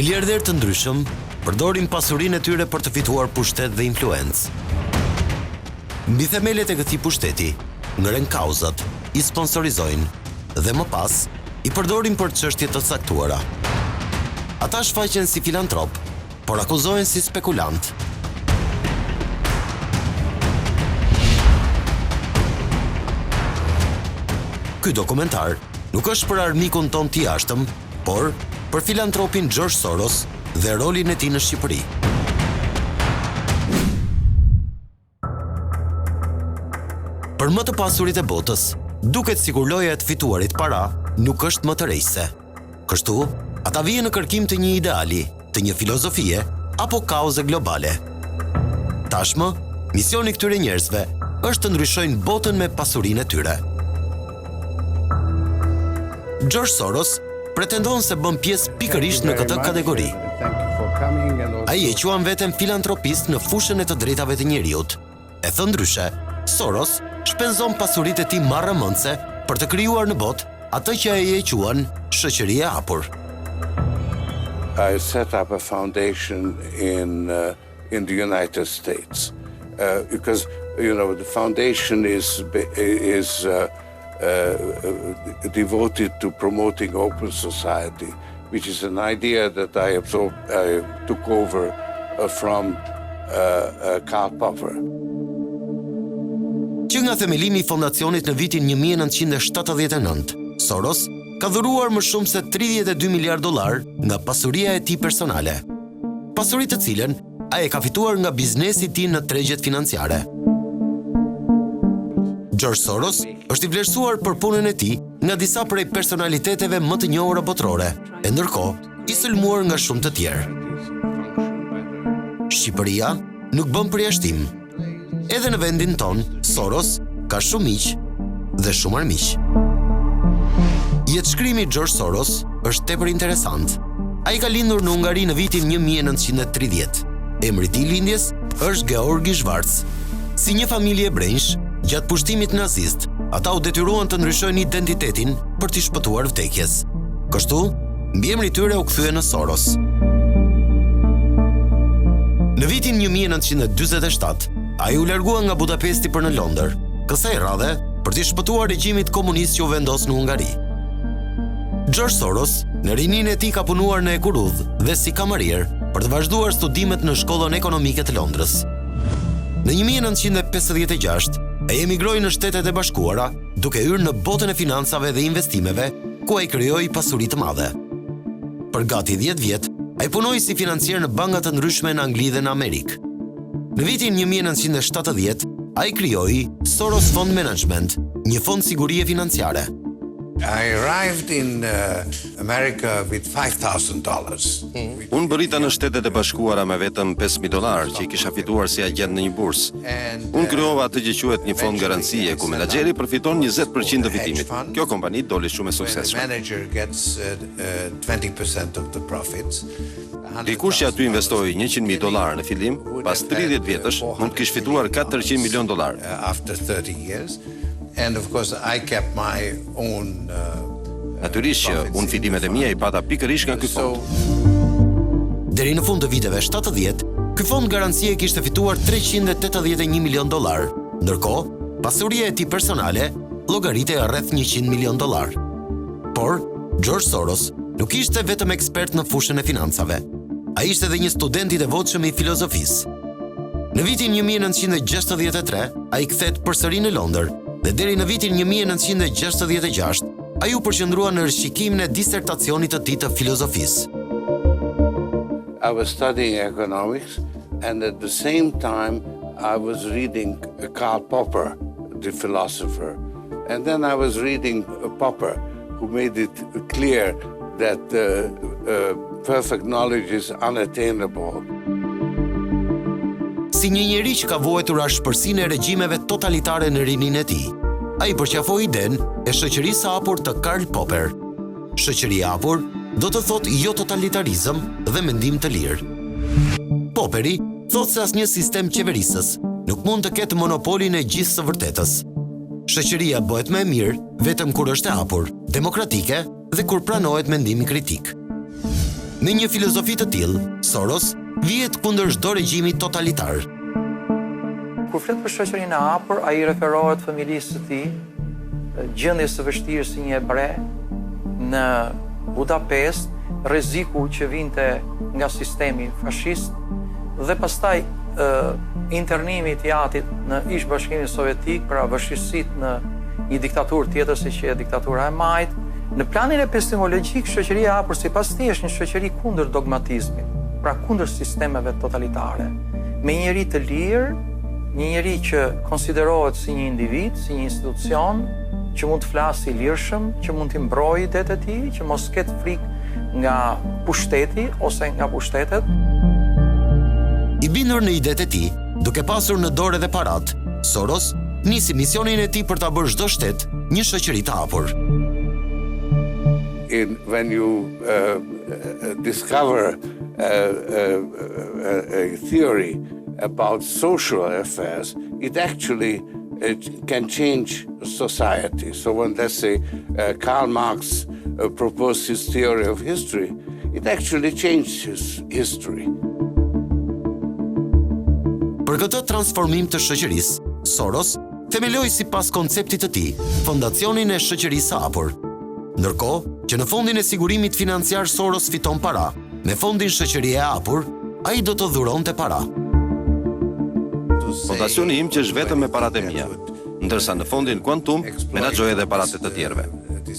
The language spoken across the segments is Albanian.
Miliarderë të ndryshëm përdorin pasurinë e tyre për të fituar pushtet dhe influencë. Mbi themelet e këtij pushteti, ngren kauzat, i sponsorizojnë dhe më pas i përdorin për çështje të caktuara. Ata shfaqen si filantrop, por akuzohen si spekulant. Ky dokumentar nuk është për armikun ton të jashtëm, por për filantropin George Soros dhe rolin e tij në Shqipëri. Për më të pasurit e botës, duket sikur loja e të fituarit para nuk është më të rejse. Kështu, ata vijnë në kërkim të një ideali, të një filozofie apo kauze globale. Tashmë, misioni këtyre njerëzve është të ndryshojnë botën me pasurinë e tyre. George Soros pretendon se bën pjesë pikërisht në këtë kategori. Ai e quan veten filantropist në fushën e të drejtave të njerëzit. E thënë ndryshe, Soros shpenzon pasuritë e tij marrëmendse për të krijuar në botë atë që ai e quan shoqëri e hapur. I set up a foundation in the United States because the foundation is devoted to promoting open society, which is an idea that I took over from Karl Popper. Që nga themelimi i fondacionit në vitin 1979, Soros ka dhuruar më shumë se 32 miliard dollar nga pasuria e tij personale. Pasuri të cilën ai e ka fituar nga biznesi i tij në tregjet financiare. George Soros është i vlerësuar për punën e tij nga disa prej personaliteteve më të njohura botërore, e ndërkohë i sulmuar nga shumë të tjerë. Shqipëria nuk bën përjashtim. Edhe në vendin ton, Soros ka shumë miq dhe shumë armiq. Jetëshkrimi i George Soros është tepër interesant. Ai ka lindur në Hungari në vitin 1930. Emri i tij lindjes është Georgi Schwarz. Si një familje e brendshë, gjatë pushtimit nazist, ata u detyruan të ndryshojnë identitetin për t'i shpëtuar vdekjes. Kështu, mbiemri i tyre u kthye në Soros. Në vitin 1947, ai u largua nga Budapesti për në Londër, kësaj radhe për t'i shpëtuar regjimit komunist që u vendos në Hungari. George Soros, në rininë e tij ka punuar në Ekurudh dhe si kamarier për të vazhduar studimet në Shkollën Ekonomike të Londrës. Në 1956, ai emigroi në Shtetet e Bashkuara, duke hyrë në botën e financave dhe investimeve, ku ai krijoi pasuri të madhe. Për gati 10 vjet, ai punoi si financier në banka të ndryshme në Angli dhe në Amerikë. Në vitin 1970, ai krijoi Soros Fund Management, një fond sigurie financiare. I arrived in America with $5,000. Unë bërita në Shtetet e Bashkuara me vetëm $5,000 që i kisha fituar si agent në një bursë. Unë krijova atë që quhet një fond garancie ku menaxheri përfiton 20% të fitimit. Kjo kompani doli shumë e suksesshme. Manager gets 20% of the profits. Dikush që aty investoi $100,000 në fillim, pas 30 vjetësh mund të kishte fituar $400 milion. After 30 years. And of course I kept my own Natyrisht që unë fitimet e mia i pata pikërisht nga ky fond. Deri në fund të viteve 70, ky fond garancie kishte fituar $381 milion, ndërkohë pasuria e tij personale llogaritej rreth $100 milion. Por George Soros nuk ishte vetëm ekspert në fushën e financave. Ai ishte edhe një student i devotshëm i filozofisë. Në vitin 1963, ai kthehet përsëri në Londër dhe deri në vitin 1966, ai u përqendrua në rishqikimin e disertacionit të tij të filozofisë. I was studying economics and at the same time I was reading Karl Popper, the philosopher. And then I was reading Popper, who made it clear that perfect knowledge is unattainable. Si një njeri që ka vuajtur ashpërsinë e regjimeve totalitare në rininë e tij, ai përqafoi idenë e shoqërisë së hapur të Karl Popper. Shoqëria e hapur do të thotë jo totalitarizëm dhe mendim të lirë. Popperi thotë se asnjë sistem qeverisës nuk mund të ketë monopolin e gjithë së vërtetës. Shoqëria bëhet më e mirë vetëm kur është e hapur, demokratike dhe kur pranohet mendimi kritik. Me një filozofi të tillë, Soros vihet kundër çdo regjimi totalitar. Kur flet për shoqërinë e hapur, ai referohet familjesë së tij, gjendjes së vështirë si një ebre në Budapest, rreziku që vinte nga sistemi fashist dhe pastaj internimi i Tiatit në ish Bashkimin Sovjetik, pra vështirësitë në një diktaturë tjetër si që e diktatura e Majt. Në planin epistemologjik, shoqëria e hapur sipas tij është një shoqëri kundër dogmatizmit, pra kundër sistemeve totalitare, me një njerëz të lirë, një njerëz që konsiderohet si një individ, si një institucion, që mund të flasë i lirshëm, që mund të mbrojë idetë e tij, që mos ketë frikë nga pushteti ose nga pushtetet. I bindur në idetë e tij, duke pasur në dorë edhe parat, Soros nisi misionin e tij për ta bërë çdo shtet një shoqëri të hapur. When you discover a theory about social affairs, it actually can change society. So when, let's say, Karl Marx proposed his theory of history, it actually changed his history. Për këtë transformim të shoqërisë, Soros themeloi sipas konceptit të tij fondacionin e shoqërisë së hapur. Ndërkohë që në fondin e sigurimit financiar Soros fiton para, me fondin shoqërie e hapur, ai do të dhuronte para. Fondacioni im që është vetëm me paratë e mia, ndërsa në fondin Quantum menaxhoj edhe paratë të tjerëve.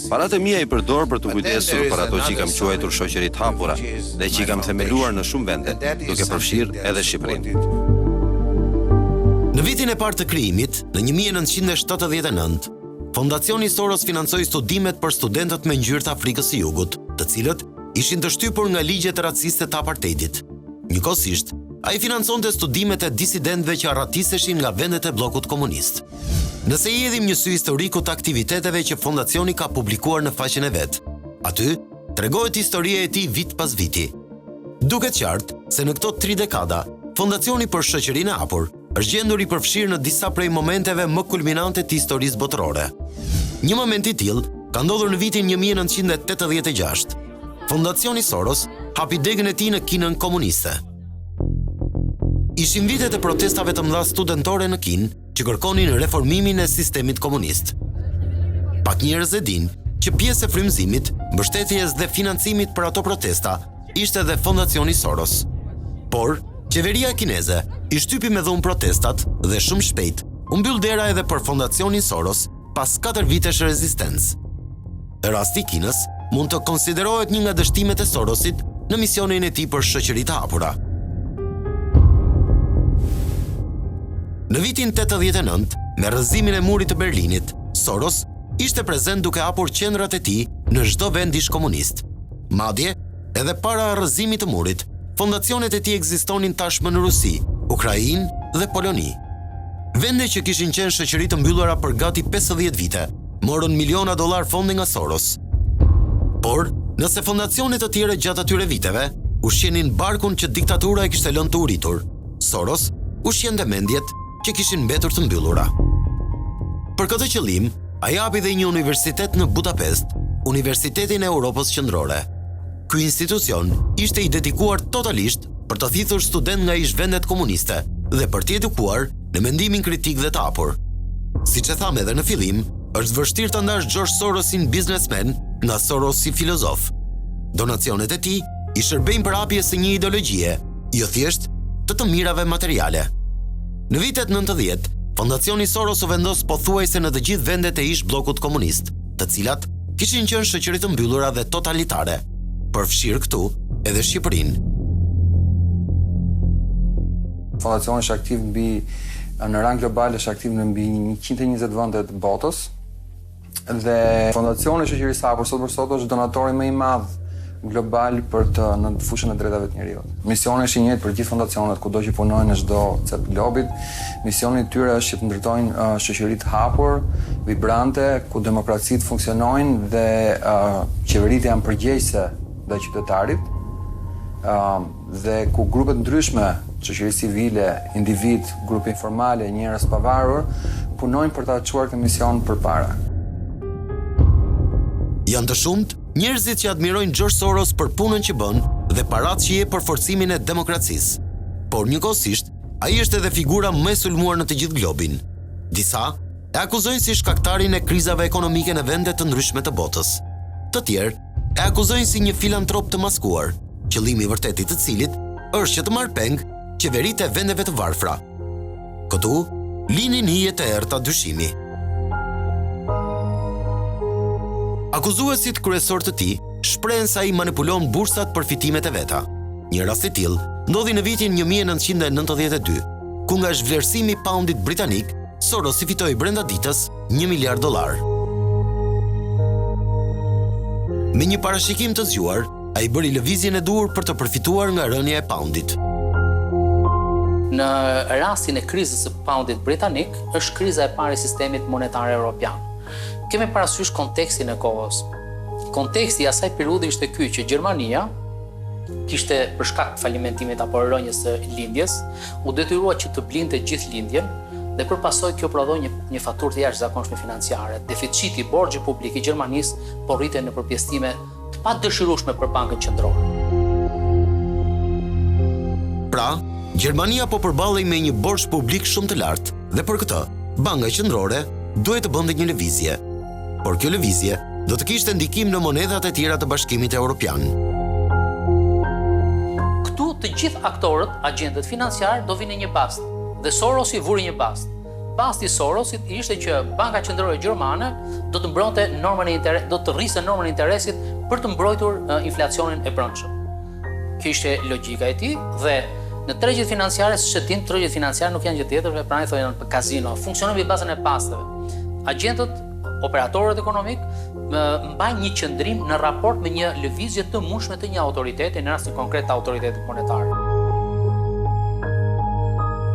Paratë e mia i përdor për të kujdesur për ato që kam quajtur shoqëri të hapura dhe që kam themeluar në shumë vende, duke përfshirë edhe Shqipërinë. Në vitin e parë të krijimit, në 1979, Fondacioni Soros financoi studimet për studentët me ngjyrë të Afrikës së Jugut, të cilët ishin të shtypur nga ligjet raciste të apartheidit. Njëkohësisht, ai financonte studimet e disidentëve që arratiseshin nga vendet e bllokut komunist. Nëse i hedhim një sy historikut të aktiviteteve që fondacioni ka publikuar në faqen e vet, aty tregohet historia e tij vit pas viti. Duket qartë se në këto 3 dekada, Fondacioni për Shoqërinë e Hapur është gjendur i përfshirë në disa prej momenteve më kulminante të historisë botërore. Një moment i tillë ka ndodhur në vitin 1986. Fondacioni Soros hapi degën e tij në Kinën komuniste. Ishin vitet e protestave të mëdha studentore në Kinë që kërkonin reformimin e sistemit komunist. Pak njerëz e dinë që pjesë e frymëzimit, mbështetjes dhe financimit për ato protesta ishte edhe Fondacioni Soros. Por qeveria kineze i shtypi me dhunë protestat dhe shumë shpejt u mbyll dera edhe për Fondacionin Soros pas 4 vitesh rezistencë. Rasti i Kinës mund të konsiderohet një nga dështimet e Sorosit në misionin e tij për shoqëri të hapura. Në vitin 89, me rrëzimin e murit të Berlinit, Soros ishte prezent duke hapur qendrat e tij në çdo vend ish komunist. Madje, edhe para rrëzimit të murit, fondacionet e tij ekzistonin tashmë në Rusi, Ukrainë dhe Poloni. Vende që kishin qenë shoqëri të mbyllura për gati 50 vite, morën miliona dollar fondi nga Soros. Por, nëse fondacionet të tjera gjatë atyre viteve ushqenin barkun që diktatura e kishte lënë të uritur, Soros ushqente mendjet që kishin mbetur të mbyllura. Për këtë qëllim, ai hapi dhe një universitet në Budapest, Universitetin e Europës Qendrore. Ky institucion ishte i dedikuar totalisht për të thithur student nga ish vendet komuniste dhe për t'i edukuar në mendimin kritik dhe të hapur. Siç e tham edhe në fillim, është vështirë të ndash George Sorosin biznesmen nga Soros si filozof. Donacionet e tij i shërbejnë për hapjes së një ideologjie, jo thjesht të mirave materiale. Në vitet 90, Fondacioni Soros u vendos pothuajse në të gjithë vendet e ish bllokut komunist, të cilat kishin qenë shoqëri të mbyllura dhe totalitare, përfshirë këtu edhe Shqipërinë. Fondacioni është aktiv në rang global, është aktiv në mbi 120 vende të botës dhe Fondacioni Shoqërisë së Hapur sot për sot është donatori më i madh global në fushën e drejtave të njerëzit. Misioni është i njëjtë për gjithë fondacionet kudo që punojnë në çdo cep globit. Misioni i tyre është që të ndërtojnë shoqëri të hapur, vibrante, ku demokracitë funksionojnë dhe qeveritë janë përgjegjëse ndaj qytetarit, dhe ku grupe ndryshme, shoqëri civile, individ, grupe informale, njerëz pavarur, punojnë për ta çuar këtë mision përpara. Janë të shumt njerëzit që admirojnë George Soros për punën që bën dhe paratë që jep për forcimin e demokracisë. Por njëkohësisht, ai është edhe figura më e sulmuar në të gjithë globin. Disa e akuzojnë si shkaktarin e krizave ekonomike në vende të ndryshme të botës. Të tjerë e akuzojnë si një filantrop të maskuar, qëllimi i vërtetit të cilit është që të marrë peng qeveritë e vendeve të varfra. Këtu linin hije të errta dyshimi. Akuzuesit kryesor të tij shprehen se ai manipulon bursat për fitimet e veta. Një rast i tillë ndodhi në vitin 1992, ku nga zhvlerësimi i poundit britanik, Soros i fitoi brenda ditës $1 miliard. Me një parashikim të zgjuar, ai bëri lëvizjen e duhur për të përfituar nga rënja e poundit. Në rastin e krizës së poundit britanik, është kriza e parë e sistemit monetar evropian. Kemi parasysh kontekstin e kohës. Konteksti i asaj periudhe ishte ky që Gjermania kishte për shkak të falimentimit apo rënjes së lindjes, u detyrua që të blinte gjithë lindjen dhe për pasojë kjo prodhoi një faturë të jashtëzakonshme financiare. Deficiti i borxhit publik i Gjermanisë po rritej në përpjestime të padëshirueshme për Bankën Qendrore. Pra, Gjermania po përballej me një borxh publik shumë të lartë dhe për këtë, Banka Qendrore duhet të bënte një lëvizje. Por kjo lëvizje do të kishte ndikim në monedhat e tjera të Bashkimit Evropian. Këtu të gjithë aktorët, agjentët financiarë do vinë një bast dhe Sorosi vuri një bast. Basti i Sorosit ishte që Banka Qendrore Gjermane do të mbronte do të rriste normën e interesit për të mbrojtur inflacionin e brendshëm. Kjo ishte logjika e tij dhe në tregjet financiare, siç e din, tregjet financiare nuk janë gjë tjetër, pra i thonë për kazino, funksionon mbi bazën e pasteve. Agjentët, operatorët ekonomik mbajnë një qëndrim në raport me një lëvizje të mundshme të një autoriteti, në rastin konkret të autoritetit monetar.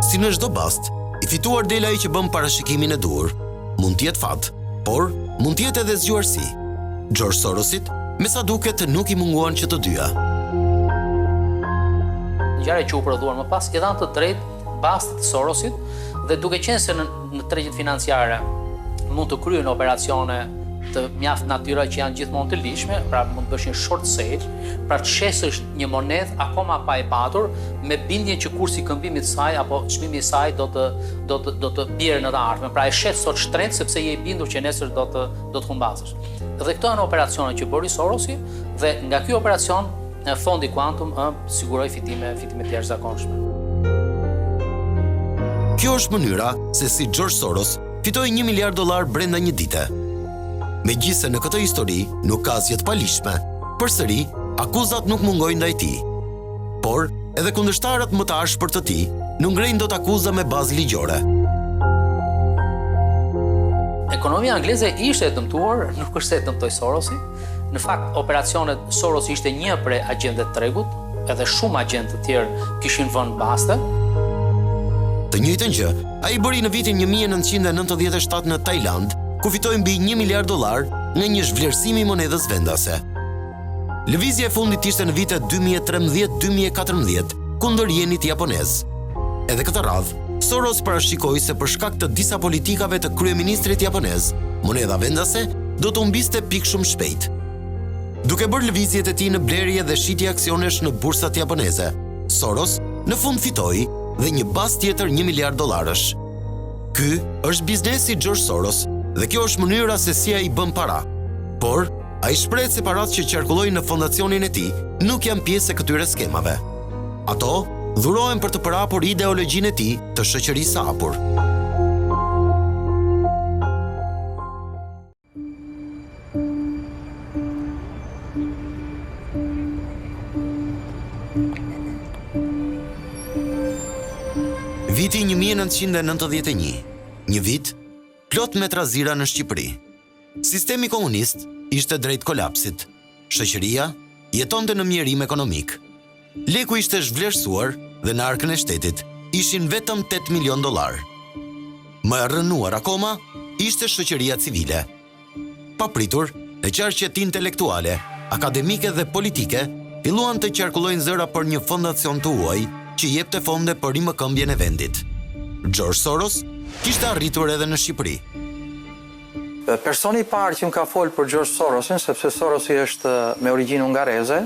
Si në çdo bast, i fituar del ai që bën parashikimin e duhur. Mund të jetë fat, por mund të jetë edhe zgjuarsi. George Sorosit, me sa duket, nuk i munguan që të dyja. Ngjarja që u prodhuar më pas i dhanë të drejtë bastit të Sorosit dhe duke qenë se në tregjet financiare mund të kryen operacione të mjaft natyrë që janë gjithmonë të lishme, pra mund të bësh një short sale, pra të shesësh një monedhë akoma pa e patur me bindjen që kursi i këmbimit të saj apo çmimi i saj do të bjerë në të ardhmen. Pra e shet sot shtrenjtë sepse je i bindur që nesër do të humbasësh. Dhe këto janë operacione që bëri Sorosi dhe nga ky operacion fondi Quantum siguroi fitime të jashtëzakonshme. Kjo është mënyra se si George Soros fitoi $1 miliard brenda një dite. Megjithse në këtë histori nuk ka asgjë të palishme, përsëri akuzat nuk mungojnë ndaj tij. Por edhe kundërshtarët më të ashpër të tij nuk ngrejnë dot akuza me bazë ligjore. Ekonomia angleze ishte e dëmtuar, nuk është se e dëmtoi Sorosi. Në fakt, operacionet Sorosi ishte një prej agjentëve të tregut, edhe shumë agentë të tjerë kishin vënë baste. Të njëjtën gjë, ai bëri në vitin 1997 në Tajland, ku fitoi mbi $1 miliard nga një zhvlerësim i monedhës vendase. Lëvizja e fundit ishte në vitet 2013-2014 kundër jenit japonez. Edhe këtë radhë, Soros parashikoi se për shkak të disa politikave të kryeministrit japonez, monedha vendase do të humbiste pikë shumë shpejt. Duke bërë lëvizjet e tij në blerje dhe shitje aksionesh në bursat japoneze, Soros në fund fitoi dhe një bast tjetër $1 miliard. Ky është biznesi i George Soros dhe kjo është mënyra se si ai bën para. Por ai shpreh se paratë që qarkullojnë në fondacionin e tij nuk janë pjesë e këtyre skemave. Ato dhurohen për të përhapur ideologjinë e tij të shoqërisë së hapur. Viti 1991, një vit plot me trazira në Shqipëri. Sistemi komunist ishte drejt kolapsit. Shoqëria jetonte në mjerim ekonomik. Leku ishte zhvlerësuar dhe në arkën e shtetit ishin vetëm $8 milion. Më e rrënuar akoma ishte shoqëria civile. Papritur, në qarqet intelektuale, akademike dhe politike, filluan të qarkullojnë zëra për një fondacion të huaj që jepte fonde për rimëkëmbjen e vendit. George Soros kishte arritur edhe në Shqipëri. Personi i parë që më ka folë për George Sorosin, sepse Sorosi është me origjinë hungareze,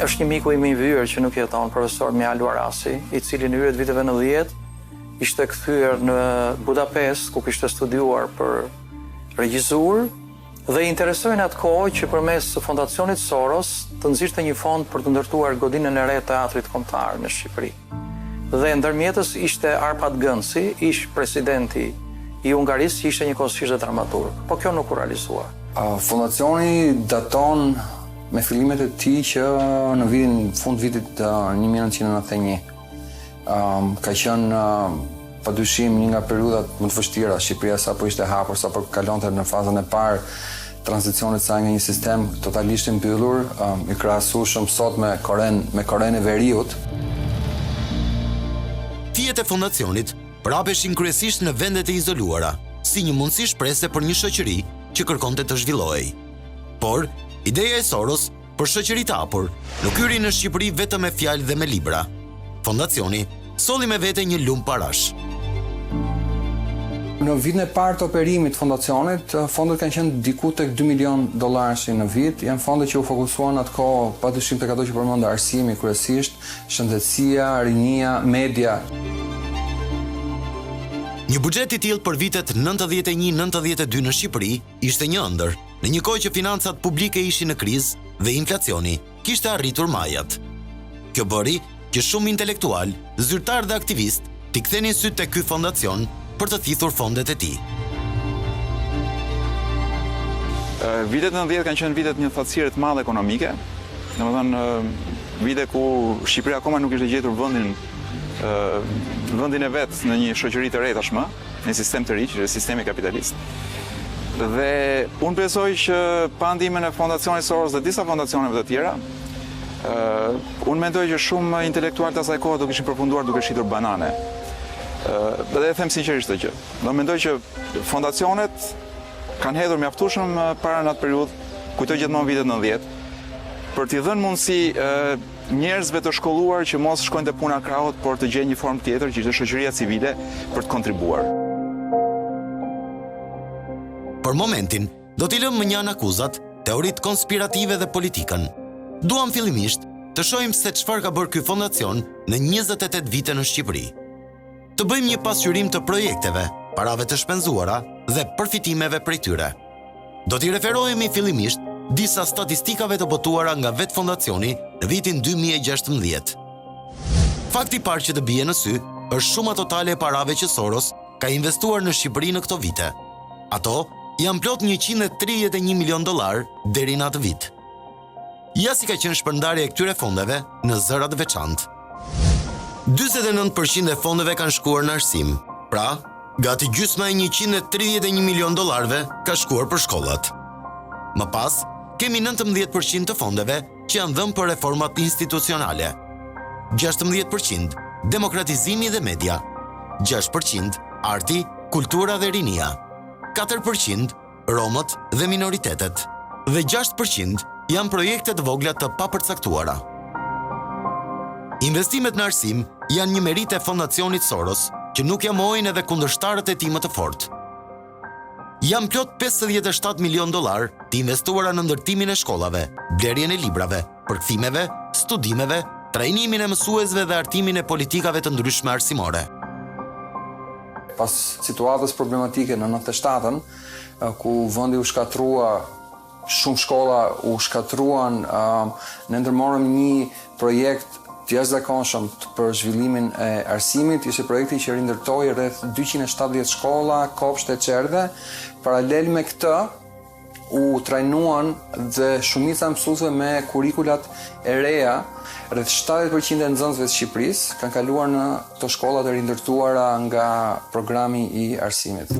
është një miku im i vyer që nuk jeton, profesor Mihalu Arasi, i cili në hyjet viteve 90 ishte kthyer në Budapest, ku kishte studiuar për regjisur, dhe i interesoi në atë kohë që përmes fondacionit Soros të nxirrte një fond për të ndërtuar godinën e re të teatrit kombëtar në Shqipëri. Dhe ndërmjetës ishte Arpad Gënci, ish presidenti i Hungarisë, që ishte një kohësisht dramaturg. Po kjo nuk u realizua. Fondacioni daton me fillimet e tij që në fund vitit 1991. Ka qenë padyshim një nga periudhat më të vështira. Shqipëria sapo ishte hapur, sapo kalonte në fazën e parë tranzicionit saj nga një sistem totalisht i mbyllur, i krahasueshëm sot me Korenë e Veriut. Fijet e fondacionit prapeshin kryesisht në vendet e izoluara, si një mundësi shprese për një shoqëri që kërkonte të zhvillohej. Por, ideja e Soros për shoqëri të hapur nuk hyri në Shqipëri vetëm me fjalë dhe me libra. Fondacioni solli me vete një lump parash. Në vitin e parë të operimit të fondacionit, fondet kanë qenë diku tek $2 milion në vit. Janë fonde që u fokusuan atë kohë padyshim tek ato që përmend arsimi kryesisht, shëndetësia, rinia, media. Një buxhet i tillë për vitet 91-92 në Shqipëri ishte një ëndër, në një kohë që financat publike ishin në krizë dhe inflacioni kishte arritur majat. Kjo bëri që shumë intelektual, zyrtar dhe aktivist t'i kthenin syt tek ky fondacion për të thithur fondet e tij. Vitet 90 kanë qenë vitet një thatësire të madhe ekonomike. Domethënë vite ku Shqipëria akoma nuk ishte gjetur vendin e vet në një shoqëri të re tashmë, në një sistem të ri, që është sistemi kapitalist. Dhe unë besoj që pa ndihmën e fondacionit Soros dhe disa fondacioneve të tjera, unë mendoj që shumë intelektualë të asaj kohe do kishin përfunduar duke shitur banane. Dhe e them sinqerisht të gjë. Do mendoj që fondacionet kanë hedhur mjaftueshëm para në atë periudhë, kujtoj gjithmonë vitet 90, për t'i dhënë mundësi njerëzve të shkolluar që mos shkojnë te puna krahut, por të gjejnë një formë tjetër, që është shoqëria civile, për të kontribuar. Për momentin, do t'i lëmë mënjan akuzat, teoritë konspirative dhe politikën. Duam fillimisht të shohim se çfarë ka bërë ky fondacion në 28 vite në Shqipëri. Të bëjmë një pasqyrim të projekteve, parave të shpenzuara dhe përfitimeve prej tyre. Do t'i referohemi fillimisht disa statistikave të botuara nga vetë fondacioni në vitin 2016. Fakti i parë që të bie në sy është shuma totale e parave që Soros ka investuar në Shqipëri në këto vite. Ato janë plot $131 milion deri në atë vit. Ja si ka qenë shpërndarja e këtyre fondeve në zëra të veçantë. 49% e fondeve kanë shkuar në arsim, pra, gati gjysma e $131 milion ka shkuar për shkollat. Më pas, kemi 19% të fondeve që janë dhënë për reformat institucionale, 16% demokratizimi dhe media, 6% arti, kultura dhe rinia, 4% romët dhe minoritetet, dhe 6% janë projekte të vogla të papërcaktuara. Investimet në arsim janë një meritë e fondacionit Soros, që nuk jamojnë edhe kundërshtarët e tij më të fortë. Janë plot $57 milion të investuara në ndërtimin e shkollave, blerjen e librave, përkthimeve, studimeve, trajnimin e mësuesve dhe artimin e politikave të ndryshme arsimore. Pas situatës problematike në 97-ën, ku vendi u shkatrua, shumë shkolla u shkatruan, ne ndërmorëm një projekt të jashtëzakonshëm për zhvillimin e arsimit. Ishte projekti që rindërtoi rreth 270 shkolla, kopshte, çerdhe. Paralel me këtë, u trajnuan dhe shumica mësuesve me kurrikulat e reja. Rreth 70% e nxënësve të Shqipërisë kanë kaluar në këto shkolla të rindërtuara nga programi i arsimit.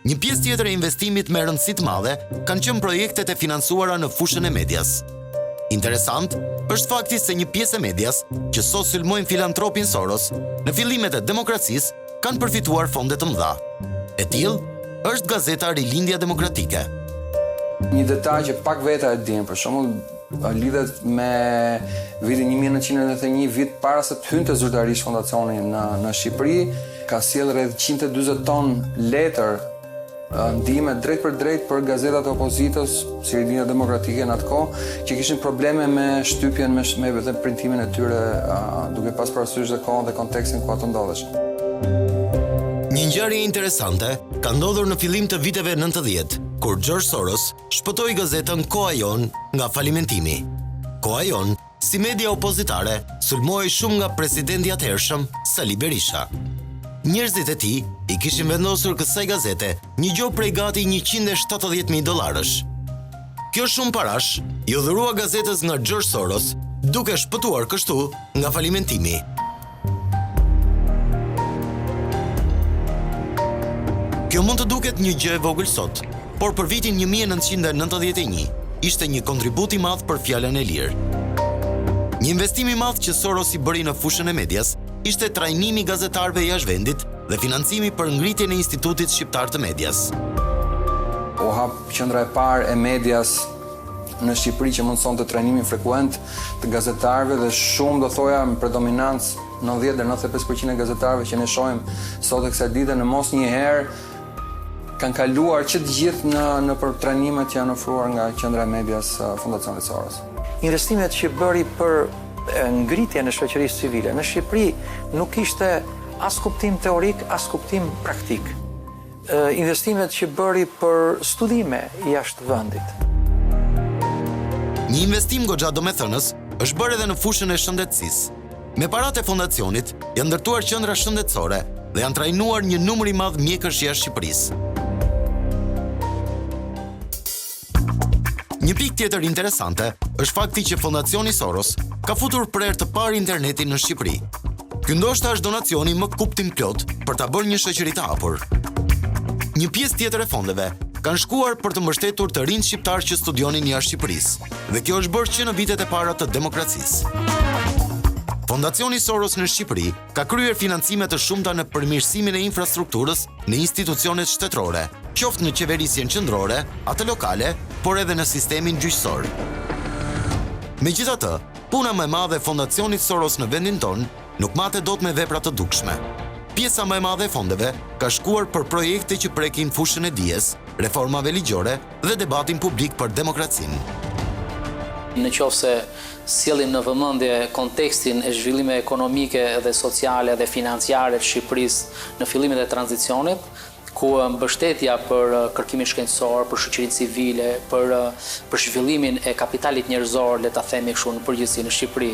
Një pjesë tjetër e investimit me rëndësi të madhe kanë qenë projektet e financuara në fushën e medias. Interesant është fakti se një pjesë e medias që sot sulmojnë filantropin Soros në fillimet e demokracisë kanë përfituar fonde të mëdha. E tillë është gazeta Rilindja Demokratike. Një detaj që pak veta e dinë, për shembull, lidhet me vitin 1991, vit para se të hynte zyrtarisht fondacioni në Shqipëri, ka sjell rreth 140 ton letër ndihme drejt për drejt për gazetat e opozitës, si Ridhina Demokratike në atë kohë, që kishin probleme me shtypjen me dhe printimin e tyre, duke pas parasysh dhe kohën dhe kontekstin ku ato ndodheshin. Një ngjarje interesante ka ndodhur në fillim të viteve 90, kur George Soros shpëtoi gazetën Koha Jon nga falimentimi. Koha Jon, si media opozitare, sulmoi shumë nga presidenti i atëhershëm, Sali Berisha. Njerëzit e tij i kishin vendosur kësaj gazete një gjob prej gati $170.000. Kjo shumë parash i udhërua gazetës nga George Soros, duke shpëtuar kështu nga falimentimi. Kjo mund të duket një gjë e vogël sot, por për vitin 1991 ishte një kontribut i madh për fjalën e lirë. Një investim i madh që Soros i bëri në fushën e medias ishte trajnimi i gazetarëve jashtë vendit dhe financimi për ngritjen e Institutit Shqiptar të Medias. U hap qendra e parë e medias në Shqipëri që mundsonte trajnimin frekuent të gazetarëve dhe shumë do thoja në predominancë 90-95% e gazetarëve që ne shohim sot e kësaj dite në mos njëherë kanë kaluar që të gjithë në për trajnimet që janë ofruar nga qendra e medias Fondacionit Soros. Investimet që bëri për ngritjen e shoqërisë civile në Shqipëri nuk ishte as kuptim teorik, as kuptim praktik. Investimet që bëri për studime jashtë vendit. Një investim goxha domethënës është bërë edhe në fushën e shëndetësisë. Me paratë e fondacionit janë ndërtuar qendra shëndetësore dhe janë trajnuar një numër i madh mjekësh jashtë Shqipërisë. Një pikë tjetër interesante është fakti që Fondacioni Soros ka futur për herë të parë internetin në Shqipëri. Ky ndoshta është donacioni më kuptim plot për ta bërë një shoqëri të hapur. Një pjesë tjetër e fondeve kanë shkuar për të mbështetur të rinj shqiptar që studionin jashtë Shqipërisë, dhe kjo është bërë që në vitet e para të demokracisë. Fondacioni Soros në Shqipëri ka kryer financime të shumta në përmirësimin e infrastrukturës në institucionet shtetërore, qoftë në qeverisjen qendrore, atë lokale, por edhe në sistemin gjyqësor. Megjithatë, puna më e madhe e Fondacionit Soros në vendin tonë nuk matet dot me vepra të dukshme. Pjesa më e madhe e fondeve ka shkuar për projekte që prekin fushën e dijes, reformave ligjore dhe debatin publik për demokracinë. Në qoftë se sjellim në vëmendje kontekstin e zhvillimeve ekonomike dhe sociale dhe financiare të Shqipërisë në fillimin e tranzicionit, ku mbështetja për kërkimin shkencor, për shoqërinë civile, për zhvillimin e kapitalit njerëzor, le ta themi kështu në përgjithësi në Shqipëri,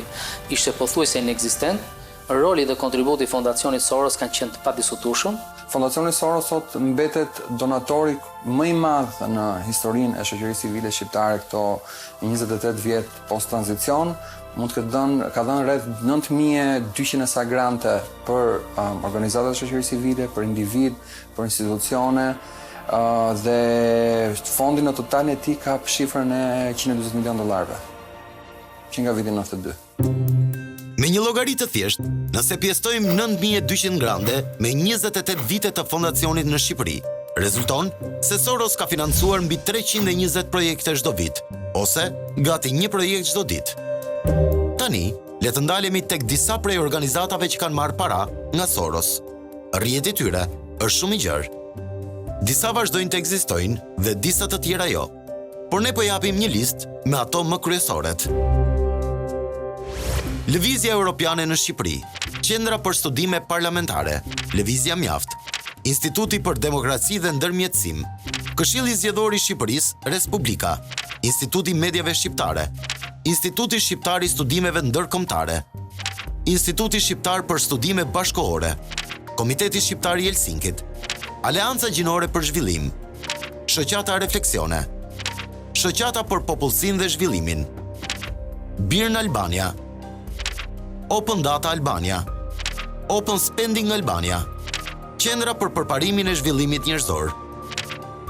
ishte pothuajse inekzistent, roli dhe kontributi i Fondacionit Soros kanë qenë të padiskutueshëm. Fondacioni Soros sot mbetet donatori më i madh në historinë e shoqërisë civile shqiptare këto 28 vjet post-tranzicion. Mund të ka dhënë rreth 9200 sa grante për organizata të shoqërisë civile, për individ, për institucione, dhe fondi në total e tij ka shifrën e $140 milionë, që nga viti 92. Me një llogari të thjeshtë, nëse pjestojmë 9200 grande me 28 vite të fondacionit në Shqipëri, rezulton se Soros ka financuar mbi 320 projekte çdo vit, ose gati një projekt çdo ditë. Tani, le të ndalemi tek disa prej organizatave që kanë marrë para nga Soros. Rrjeti i tyre është shumë i gjerë. Disa vazhdojnë të ekzistojnë dhe disa të tjera jo. Por ne po japim një listë me ato më kryesoret. Lëvizja Europiane në Shqipëri, Qendra për Studime Parlamentare, Lëvizja Mjaft, Instituti për Demokraci dhe Ndërmjetësim, Këshilli Zgjedhor i Shqipërisë, Respublika, Instituti Mediave Shqiptare, Instituti Shqiptar i Studimeve Ndërkombëtare, Instituti Shqiptar për Studime Bashkëkohore, Komiteti Shqiptar i Helsinkit, Aleanca Gjinore për Zhvillim, Shoqata Refleksione, Shoqata për Popullsinë dhe Zhvillimin, Birn Albania, Open Data Albania, Open Spending Albania, Qendra për Përparimin e Zhvillimit Njerëzor,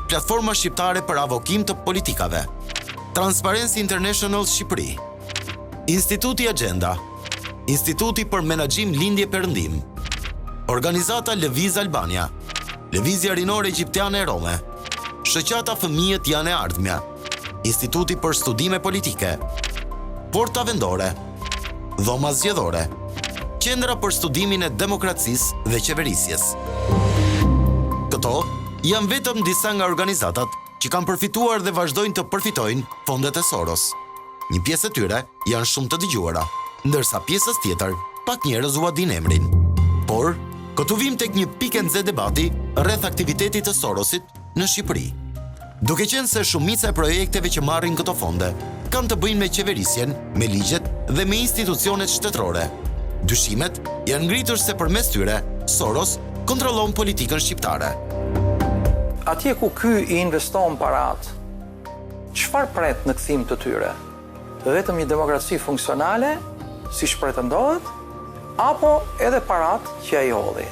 Platforma Shqiptare për Avokim të Politikave, Transparency International Shqipëri, Instituti Agenda, Instituti për Menaxhim Lindje Perëndim, Organizata Lëviz Albania, Lëvizja Rinore Egjiptiane e Rome, Shoqata Fëmijët janë e ardhmja, Instituti për Studime Politike, Porta Vendore, Dhoma Zgjedhore, Qendra për studimin e demokracisë dhe qeverisjes. Këto janë vetëm disa nga organizatat që kanë përfituar dhe vazhdojnë të përfitojnë fondet e Soros. Një pjesë e tyre janë shumë të dëgjuara, ndërsa pjesës tjetër pak njerëz u din emrin. Por, këtu vim tek një pikë nxehtë debati rreth aktivitetit të Sorosit në Shqipëri. Duke qenë se shumica e projekteve që marrin këto fonde kanë të bëjnë me qeverisjen, me ligjet dhe me institucionet shtetërore. Dyshimet janë ngritur se përmes tyre Soros kontrollon politikën shqiptare. Atje ku ky i investon parat, çfarë pret në kthim të tyre? Vetëm një demokraci funksionale, siç pretendohet, apo edhe parat që ai hodhi?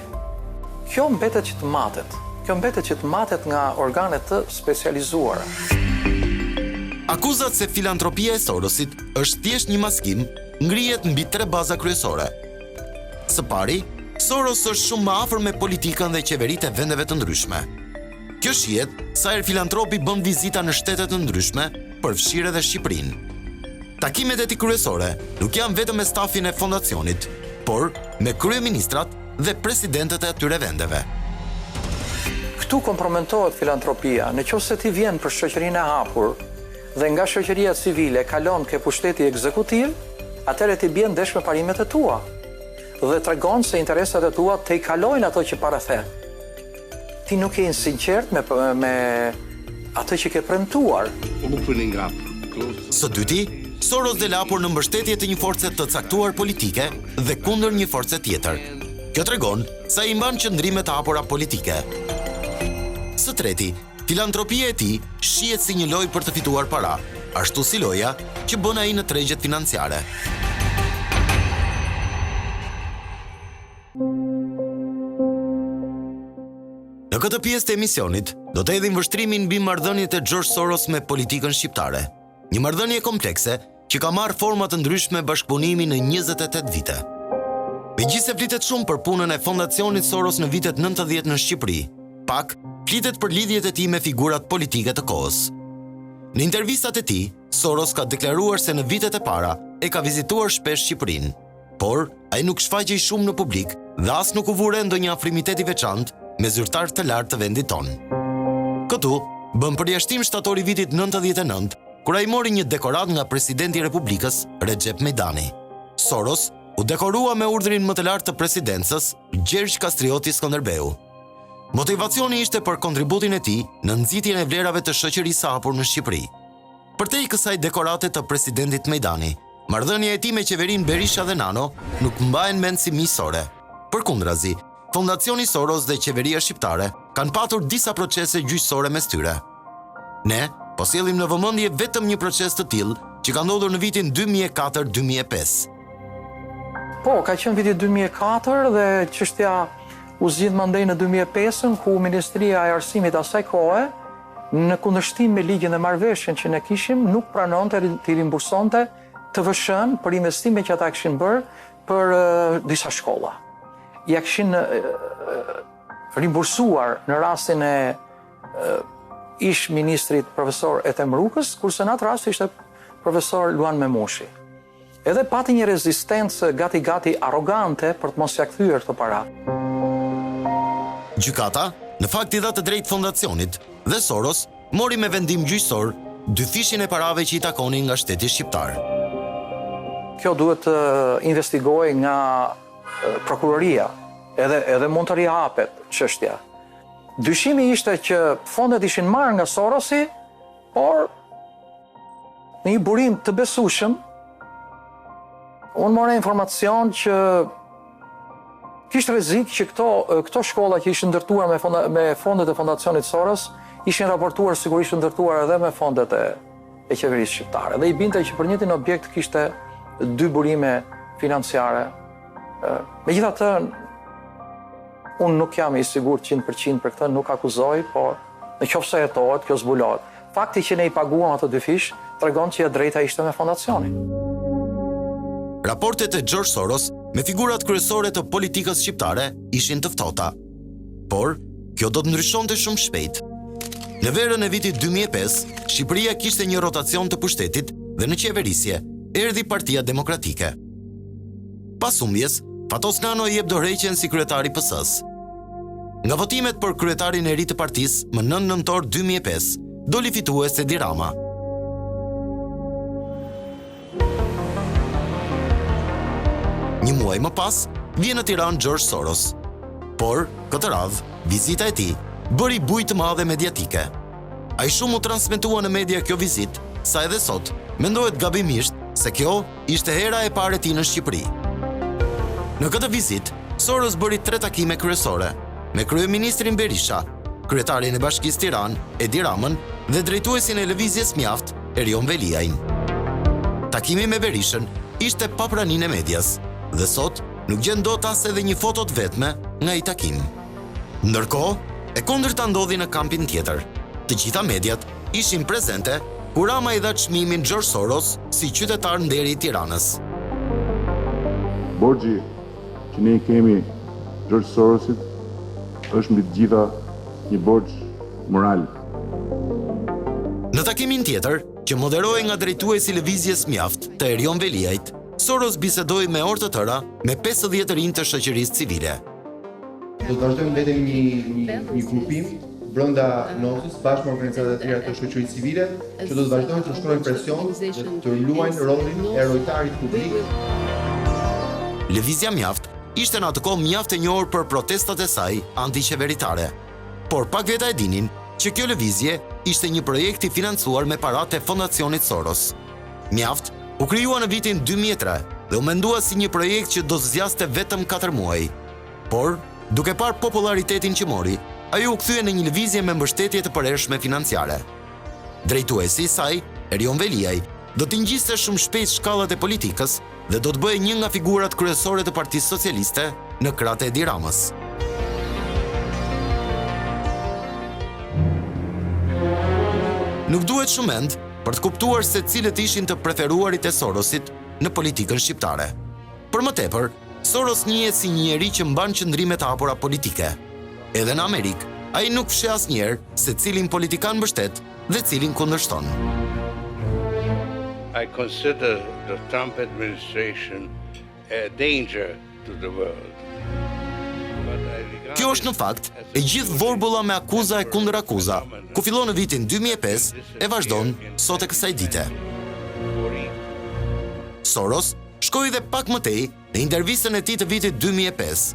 Kjo mbetet që të matet. Kjo mbetet që të matet nga organet të specializuara. Akuzat se filantropia e Sorosit është thjesht një maskim ngrihet mbi 3 baza kryesore. Së pari, Soros është shumë më afër me politikën dhe qeveritë e vendeve të ndryshme. Kjo shihet sa herë filantropi bën vizita në shtete të ndryshme, përfshirë edhe Shqipërinë. Takimet e tij kryesore nuk janë vetëm me stafin e fondacionit, por me kryeministrat dhe presidentët e atyre vendeve. Këtu kompromentohet filantropia, nëse ti vjen për shoqërinë e hapur dhe nga shoqëria civile kalon ke pushteti ekzekutiv, atëherë ti bjen ndesh me parimet e tua dhe tregon se interesat e tua te i kalojnë ato që parathe. Ti nuk je sinqert me atë që ke premtuar. Së dyti, Soros del hapur në mbështetje të një force të caktuar politike dhe kundër një force tjetër. Kjo tregon sa i mban qëndrime të hapura politike. Së treti, filantropia e tij shihet si një lojë për të fituar para, ashtu si loja që bën ai në tregjet financiare. Në këtë pjesë të emisionit, do të hedhim vështrimin mbi marrëdhëniet e George Soros me politikën shqiptare. Një marrëdhënie komplekse që ka marrë forma të ndryshme bashkëpunimi në 28 vite. Megjithëse flitet shumë për punën e fondacionit Soros në vitet 90 në Shqipëri, pak flitet për lidhjet e tij me figurat politike të kohës. Në intervistat e tij, Soros ka deklaruar se në vitet e para e ka vizituar shpesh Shqipërinë, por ai nuk shfaqej shumë në publik dhe as nuk u vure ndonjë afrimitet i veçantë me zyrtar të lartë të vendit tonë. Këtu bën përjashtim shtatori vitit 99, kur ai mori një dekorat nga presidenti i Republikës, Recep Mejdani. Soros u dekorua me urdhrin më të lartë të presidencës, Gjergj Kastrioti Skënderbeu. Motivacioni ishte për kontributin e tij në nxitjen e vlerave të shoqërisë së hapur në Shqipëri. Përtej kësaj dekorate të presidentit Mejdani, marrëdhënia e tij me qeverinë Berisha dhe Nano nuk mbahen mend si miqësore. Përkundrazi, Fondacioni Soros dhe qeveria shqiptare kanë patur disa procese gjyqësore mes tyre. Ne po sjellim në vëmendje vetëm një proces të tillë që ka ndodhur në vitin 2004-2005. Po, ka qenë viti 2004 dhe çështja u zgjidh mandej në 2005, ku Ministria e Arsimit asaj kohe, në kundërshtim me ligjin dhe marrëveshjen që ne kishim, nuk pranonte të rimbursonte TVSH-n për investime që ata kishin bërë për disa shkolla. Ja kishin rimbursuar në rastin e ish ministrit profesor Ethem Rukës, kurse në atë rast ishte profesor Luan Memushi. Edhe pati një rezistencë gati arrogante për të mos ia kthyer këto para. Gjykata, në fakt i dha të drejtë fondacionit dhe Soros mori me vendim gjyqësor 2/3 e parave që i takonin nga shteti shqiptar. Kjo duhet të investigohej nga prokuroria, edhe mund të rihapet çështja. Dyshimi ishte që fondet ishin marrë nga Sorosi, por në një burim të besueshëm, unë mora informacion që kishte rrezik që këto shkolla që ishin ndërtuar me fondet e fondacionit Soros ishin raportuar sigurisht ndërtuar edhe me fondet e qeverisë shqiptare. Dhe i binte që për njëjtin objekt kishte 2 burime financiare. Megjithatë, unë nuk jam i sigurt 100% për këtë, nuk akuzoj, por nëse hetohet, kjo zbulohet. Fakti që ne i paguam ato 2 fish tregon që e drejta ishte me fondacionin. Raportet e George Soros me figurat kryesore të politikës shqiptare ishin të ftohta. Por, kjo do të ndryshonte shumë shpejt. Në verën e vitit 2005, Shqipëria kishte një rotacion të pushtetit dhe në qeverisje erdhi Partia Demokratike. Pas humbjes, Fatos Nano i jep dorëheqjen si kryetari PS-s. Nga votimet për kryetarin e ri të partisë më 9 nëntor 2005, doli fitues Edi Rama. Një muaj më pas, vjen në Tiranë George Soros. Por, këtë radhë, vizita e tij bëri bujë të madhe mediatike. Ai shumë u transmetua në media kjo vizitë, sa edhe sot mendohet gabimisht se kjo ishte hera e parë e tij në Shqipëri. Në këtë vizitë, Soros bëri 3 takime kryesore me kryeministrin Berisha, kryetarin e Bashkisë Tiranë Edi Ramën dhe drejtuesin e lëvizjes Mjaft Erion Veliajin. Takimi me Berishën ishte pa praninë e medias dhe sot nuk gjen dot as edhe një foto të vetme nga ai takim. Ndërkohë, e kundërta ndodhi në kampin tjetër. Të gjitha mediat ishin prezente kur Rama i dha çmimin George Soros si qytetar nderi i Tiranës. Borxhi që ne kemi George Sorosit është mbi të gjitha një borxh moral. Në takimin tjetër, që moderoi nga drejtuesi i lëvizjes Mjaft të Erion Veliajt, Soros bisedoi me orë të tëra me 50 rinj të shoqërisë civile. Do të vazhdojmë vetëm një grupim brenda NOS-s bashkë me organizatat e tjera të shoqërisë civile, që do të vazhdojnë të shtrojnë presion dhe të luajnë rolin e rojtarit publik. Lëvizja Mjaft ishte në atë kohë mjaft e njohur për protestat e saj antiqeveritare, por pak veta e dinin që kjo lëvizje ishte një projekt i financuar me paratë e Fondacionit Soros. Mjaft u krijua në vitin 2003 dhe u mendua si një projekt që do zgjaste vetëm 4 muaj. Por, duke parë popularitetin që mori, ajo u kthye në një lëvizje me mbështetje të përhershme financiare. Drejtuesi i saj, Erion Veliaj, do të ngjiste shumë shpejt shkallat e politikës dhe do të bëhej një nga figurat kryesore të Partisë Socialiste në krahët e Edi Ramës. Nuk duhet shumë mend për të kuptuar se cilët ishin të preferuarit e Sorosit në politikën shqiptare. Për më tepër, Soros njihet si një njeri që mban qëndrime të hapura politike. Edhe në Amerikë, ai nuk fsheh asnjëherë se cilin politikan mbështet dhe cilin kundërshton. I consider the Trump administration a danger to the world. Kjo është në fakt e gjithë vorbulla me akuza e kundër akuza, ku fillon në vitin 2005 e vazhdon sot e kësaj dite. Soros shkoi dhe pak më tej në intervistën e tij të vitit 2005.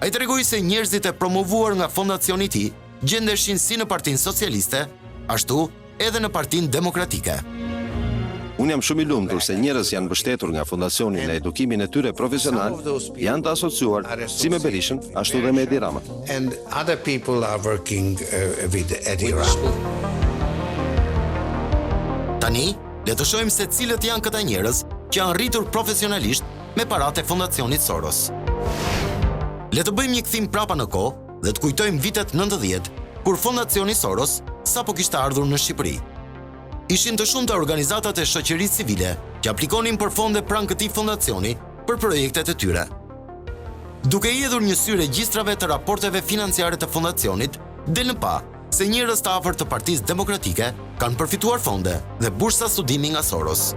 Ai tregoi se njerëzit e promovuar nga fondacioni i tij gjendeshin si në Partinë Socialiste, ashtu edhe në Partinë Demokratike. Unë jam shumë i lumtur se njerëz janë mbështetur nga fondacioni në edukimin e tyre profesional, janë të asociuar si me Berishën, ashtu dhe me Edi Ramën. And other people are working with Edi Rama. Tani, le të shohim se cilët janë këta njerëz që janë rritur profesionalisht me paratë e Fondacionit Soros. Le të bëjmë një kthim prapa në kohë dhe të kujtojmë vitet 90, kur Fondacioni Soros sapo kishte ardhur në Shqipëri. Ishin të shumta organizatat e shoqërisë civile që aplikonin për fonde pranë këtij fondacioni për projektet e tyre. Duke i hedhur një sy regjistrave të raporteve financiare të fondacionit, del në pa se njerëz të afërt të Partisë Demokratike kanë përfituar fonde dhe bursa studimi nga Soros.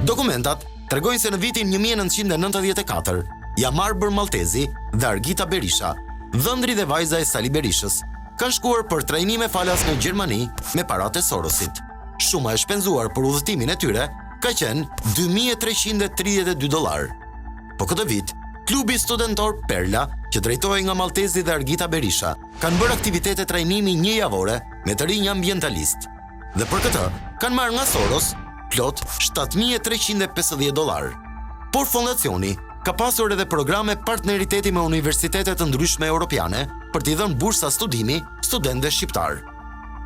Dokumentat tregojnë se në vitin 1994, Jamar Maltezi dhe Argita Berisha, dhëndri dhe vajza e Sali Berishës, kanë shkuar për trajnime falas në Gjermani me paratë e Sorosit. Shuma e shpenzuar për udhëtimin e tyre ka qenë $2.332. Po këtë vit, klubi studentor Perla, që drejtohej nga Maltezi dhe Argita Berisha, kanë bërë aktivitete trajnimi një javore me të rinj ambientalist. Dhe për këtë, kanë marrë nga Soros plot $7.350. Por fondacioni ka pasur edhe programe partneriteti me universitetet të ndryshme europiane për t'i dhënë bursa studimi studentëve shqiptar.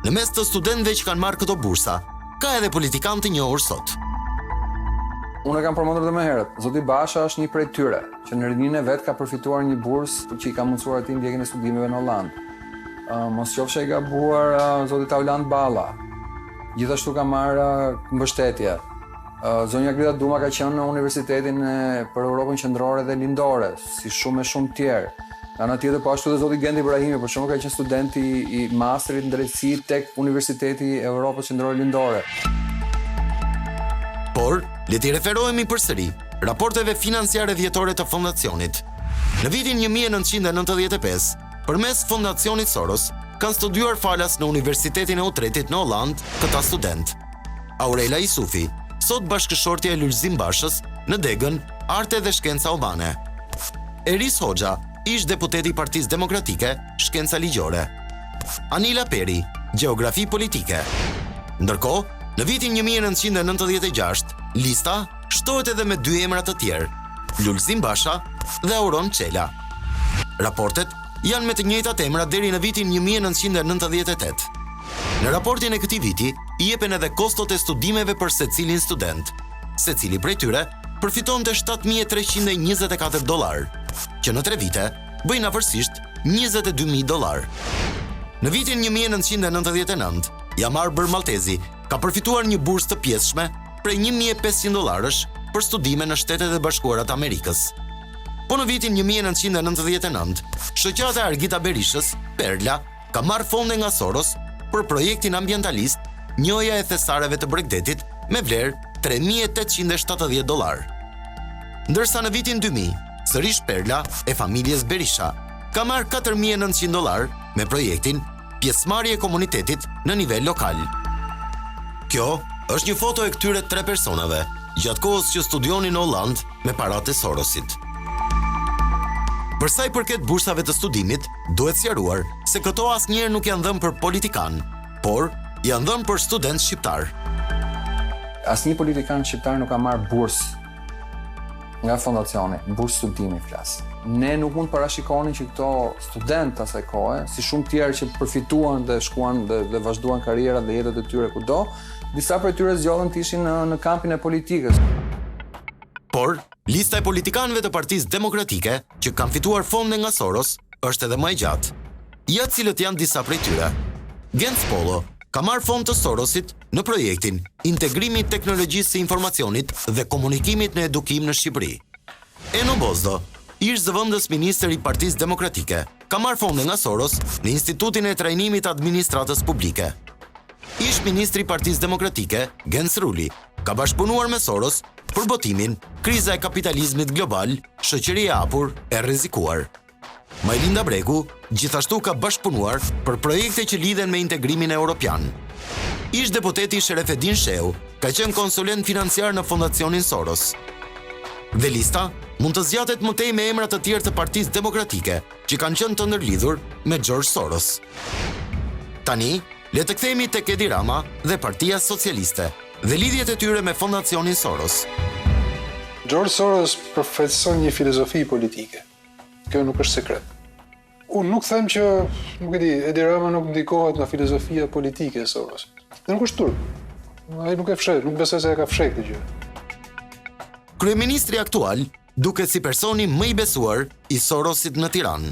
Në mes të studentëve që kanë marrë këto bursa, ka edhe politikanë të njohur sot. Unë e kam përmendur edhe më herët. Zoti Basha është një prej tyre, që në rinin e vet ka përfituar një bursë që i ka mundsuar atij ndjekjen e studimeve në Hollandë. Mos qofshe i gabuar zoti Tauland Balla. Gjithashtu ka marrë mbështetje. Zonja Grida Duma ka qenë në Universitetin për Europën Qendrore dhe Lindore, si shumë tjerë. Nga ana tjetër, po ashtu dhe zoti Gendi Ibrahimi, për shembull, ka qenë student i masterit në drejtësi tek Universiteti i Europës Qendrore Lindore. Por, le t'i referohemi përsëri raporteve financiare vjetore të fondacionit. Në vitin 1995, përmes Fondacionit Soros, kanë studiuar falas në Universitetin e Utrechtit në Holland këta student. Aurela Isufi, sot bashkëshortja e Lulzim Bashës në degën Arte dhe Shkenca Humane. Eris Hoxha, ish deputeti i Partisë Demokratike, Shkenca Ligjore. Anila Peri, Gjeografi Politike. Ndërkohë, në vitin 1996, lista shtohet edhe me 2 emra të tjerë, Lulzim Basha dhe Auron Çela. Raportet janë me të njëjtat emra deri në vitin 1998. Në raportin e këtij viti, i jepen edhe kostot e studimeve për secilin student. Secili prej tyre përfitonte $7,324, që në 3 vite bëjnë afërsisht $22,000. Në vitin 1999, Jamar Bërmaltezi ka përfituar një bursë të pjesshme prej $1,500 për studime në Shtetet e Bashkuara të Amerikës. Po në vitin 1999, shoqata e Argita Berishës, Perla, ka marrë fonde nga Soros për projektin ambientalist Njoja e Thesareve të Bregdetit me vlerë $3,870. Ndërsa në vitin 2000, sërish Perla e familjes Berisha ka marrë $4,900 me projektin Pjesëmarrje e komunitetit në nivel lokal. Kjo është një foto e këtyre 3 personave, gjatë kohës që studionin në Holland me paratë e Sorosit. Për sa i përket bursave të studimit, duhet sqaruar se këto asnjëherë nuk janë dhënë për politikan, por janë dhënë për student shqiptar. Asnjë politikan shqiptar nuk ka marrë bursë nga fondacioni, bursë studimi flas. Ne nuk mund parashikonin që këto studentë asaj kohe, si shumë tjerë që përfituan dhe shkuan dhe vazhduan karrierat dhe jetët e tyre kudo, disa prej tyre zgjodhen të ishin në kampin e politikës. Por, lista e politikanëve të Partisë Demokratike që kanë fituar fonde nga Soros është edhe më e gjatë. Ja cilët janë disa prej tyre. Genc Polo ka marrë fond të Sorosit në projektin Integrimi i Teknologjisë së Informacionit dhe Komunikimit në Edukim në Shqipëri. Eno Bozdo, ish zëvendës ministër i Partisë Demokratike, ka marrë fonde nga Soros në Institutin e Trajnimit të Administratës Publike. Ish ministri i Partisë Demokratike, Gens Ruli, ka bashkëpunuar me Soros për botimin Kriza e kapitalizmit global, shoqëri e hapur e rrezikuar. Majlinda Breku gjithashtu ka bashkëpunuar për projekte që lidhen me integrimin europian. Ish deputeti Sherefedin Sheu ka qenë konsulent financiar në Fondacionin Soros. Dhe lista mund të zgjatet më tej me emra të tjerë të Partisë Demokratike që kanë qenë të ndërlidhur me George Soros. Tani, le të kthehemi tek Edi Rama dhe Partia Socialiste dhe lidhjet e tyre me Fondacionin Soros. George Soros përfaqëson një filozofi politike. Kjo nuk është sekret. Unë nuk them që, nuk e di, Edi Rama nuk ndikohet nga filozofia politike e Soros. Dhe nuk është turp. Ai nuk e fshet, nuk besoj se e ka fshehtë këtë gjë. Kryeministri aktual duket si personi më i besuar i Sorosit në Tiranë.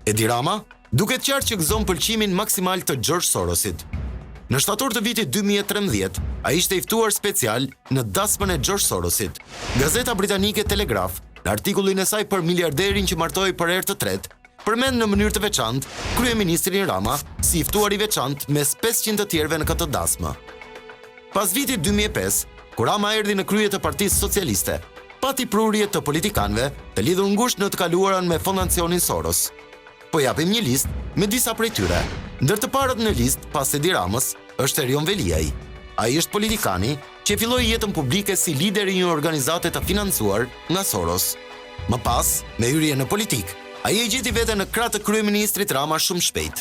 Edi Rama duket qartë që gëzon pëlqimin maksimal të George Sorosit. Në shtator të vitit 2013, ai ishte i ftuar special në dasmën e George Sorosit. Gazeta britanike Telegraph, në artikullin e saj për miliarderin që martoi për herë të tretë, përmend në mënyrë të veçantë kryeministrin Rama si i ftuar i veçantë mes 500 të tjerëve në këtë dasmë. Pas vitit 2005, kur Rama erdhi në krye të Partisë Socialiste, pati prurje të politikanëve të lidhur ngushtë në të kaluaran me Fondacionin Soros. Po japim një listë me disa prej tyre. Ndër të parët në listë pas Edi Ramës është Erion Veliaj. Ai është politikani që filloi jetën publike si lider i një organizate të financuar nga Soros. Më pas, me hyrje në politik, ai e gjeti veten në krah të kryeministrit Rama shumë shpejt.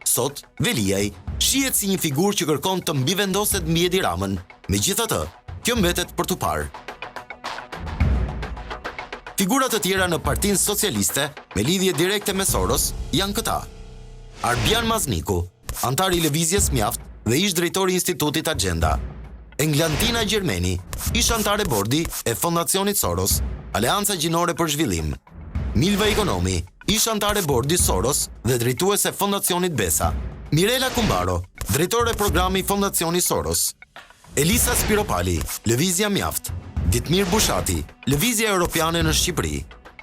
Sot, Veliaj shihet si një figurë që kërkon të mbivendoset mbi Edi Ramën. Megjithatë, kjo mbetet për tu parë. Figurat të tjera në Partinë Socialiste me lidhje direkte me Soros janë këta: Arbian Mazniku, antar i Lëvizjes Mjaft dhe ish drejtori i Institutit Agenda. Englantina Gjermeni, ish antar e bordi e Fondacionit Soros, Aleanca Gjinore për Zhvillim. Milva Ikonomi, ish antar e bordi Soros dhe drejtuese Fondacionit Besa. Mirela Kumbaro, drejtore programi Fondacioni Soros. Elisa Spiropali, Lëvizja Mjaft. Ditmir Bushati, Lëvizja Europiane në Shqipëri.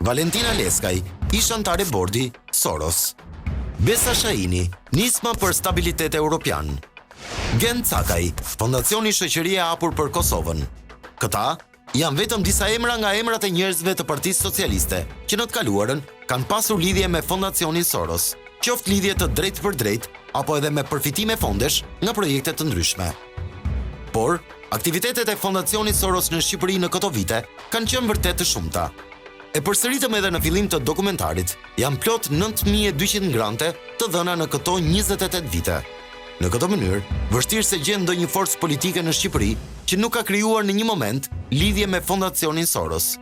Valentina Leskaj, ish antar e bordi Soros. Besa Shaini, Nisma për Stabilitet Europian. Gen Cakaj, Fondacioni Shoqëria e Hapur për Kosovën. Këta janë vetëm disa emra nga emrat e njerëzve të Partisë Socialiste, që në të kaluarën kanë pasur lidhje me Fondacionin Soros, qoftë lidhje të drejtë për drejtë, apo edhe me përfitime fondesh nga projekte të ndryshme. Por, aktivitetet e Fondacionit Soros në Shqipëri në këto vite kanë qenë vërtet të shumta. E përsëritëm edhe në fillim të dokumentarit, janë plot 9200 grante të dhëna në këto 28 vite. Në këtë mënyrë, vështirë se gjen ndonjë forcë politike në Shqipëri që nuk ka krijuar në një moment lidhje me Fondacionin Soros.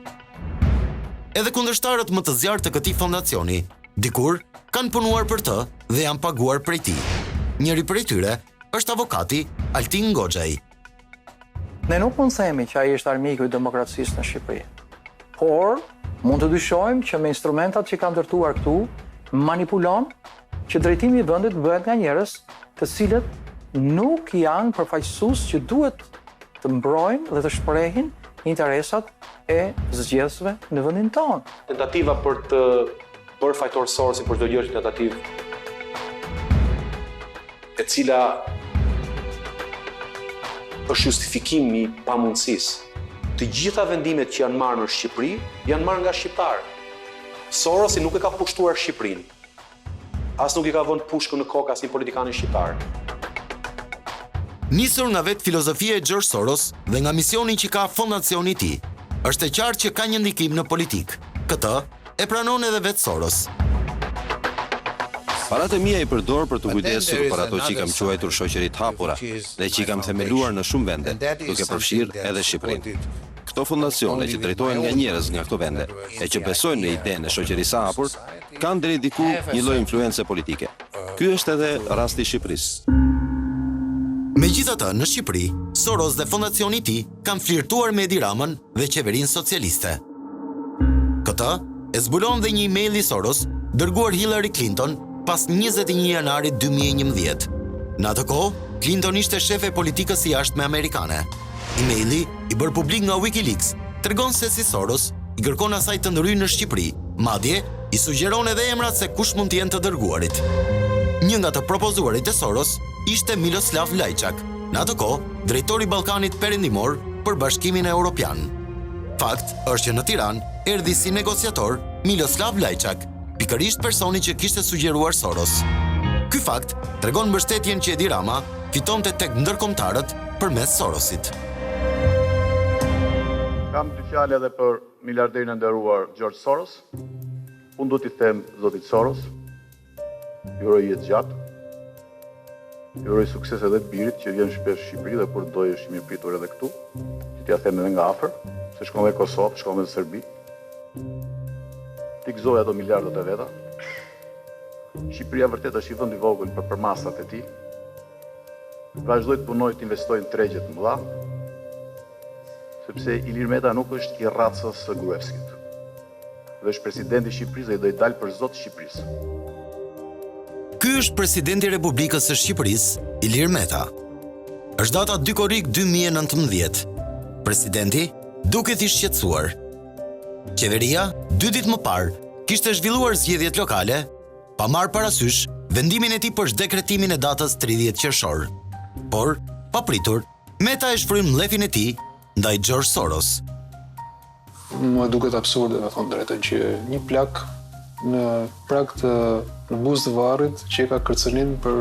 Edhe kundërshtarët më të zjarrt të këtij fondacioni, dikur kanë punuar për të dhe janë paguar prej tij. Njëri prej tyre është avokati Altin Goxhaj. Ne nuk mund themi që ai është armiku i demokracisë në Shqipëri. Por mund të dyshojmë që me instrumentat që ka ndërtuar këtu, manipulon që drejtimi i vendit bëhet nga njerëz të cilët nuk janë përfaqësues që duhet të mbrojnë dhe të shprehin interesat e zgjedhësve në vendin tonë. Tentativa për të bërë fajtor Sorosin për çdo gjë është tentativë e cila është justifikim i pamundësisë. Të gjitha vendimet që janë marrë në Shqipëri janë marrë nga shqiptarë. Sorosi nuk e ka pushtuar Shqipërinë. As nuk i ka vënë pushkën në kokë asnjë politikan shqiptar. Nisur nga vetë filozofia e George Soros dhe nga misioni që ka fondacioni i tij, është e qartë që ka një ndikim në politik. Këtë e pranon edhe vetë Soros. Paratë e mia i përdor për të kujdesur për ato që i kam quajtur shoqëri të hapura dhe që i kam themeluar në shumë vende, duke përfshirë edhe Shqipërinë. Këto fondacione që drejtohen nga njerëz nga këto vende e që besojnë në idenë e shoqërisë së hapur, kanë deri diku një lloj influence politike. Ky është edhe rasti i Shqipërisë. Megjithatë, në Shqipëri, Soros dhe fondacioni i tij kanë flirtuar me Edi Ramën dhe qeverinë socialiste. Këtë e zbulon dhe një email i Soros dërguar Hillary Clinton pas 21 janarit 2011. Në atë kohë, Clinton ishte shefe politikës së jashtme amerikane. Emaili, i bërë publik nga Wikileaks, tregon se si Soros i kërkon asaj të ndryjë në Shqipëri, madje i sugjeron edhe emrat se kush mund të jenë të dërguarit. Një nga të propozuarit e Soros ishte Miloslav Lajçak, në atë kohë drejtori i Ballkanit Perëndimor për Bashkimin Evropian. Fakt është që në Tiranë erdhi si negociator Miloslav Lajçak, pikërisht personi që kishte sugjeruar Soros. Ky fakt tregon mbështetjen që Edi Rama fitonte tek ndërkombëtarët përmes Sorosit. Kam dy fjalë edhe për miliarderin e nderuar George Soros. Unë do t'i them zotit Soros, ju uroj jetë gjatë, ju uroj sukses edhe birit që vjen shpesh në Shqipëri dhe kur dojë është i mirëpritur edhe këtu, që t'ja them edhe nga afër, se shkon edhe Kosovë, shkon edhe Serbi. T'i gëzoj ato miliardat e veta. Shqipëria vërtet është i vend i vogël për masat e tij. Vazhdoj të punoj të investoj në tregje të mëdha, sepse Ilir Meta nuk është i racës së Gruevskit. Dhe është presidenti i Shqipërisë dhe i do i dalë për zot Shqipërisë. Ky është presidenti i Republikës së Shqipërisë, Ilir Meta. Është data 2 korrik 2019. Presidenti duket i shqetësuar. Qeveria, 2 ditë më parë, kishte zhvilluar zgjedhjet lokale, pa marrë parasysh vendimin e tij për dekretimin e datës 30 qershor. Por, papritur, Meta e shfryn mllefin e tij ndaj George Soros. Mua duket absurde, me thënë drejtën, që një plak në prag të në buzë të varrit që ka kërcënim për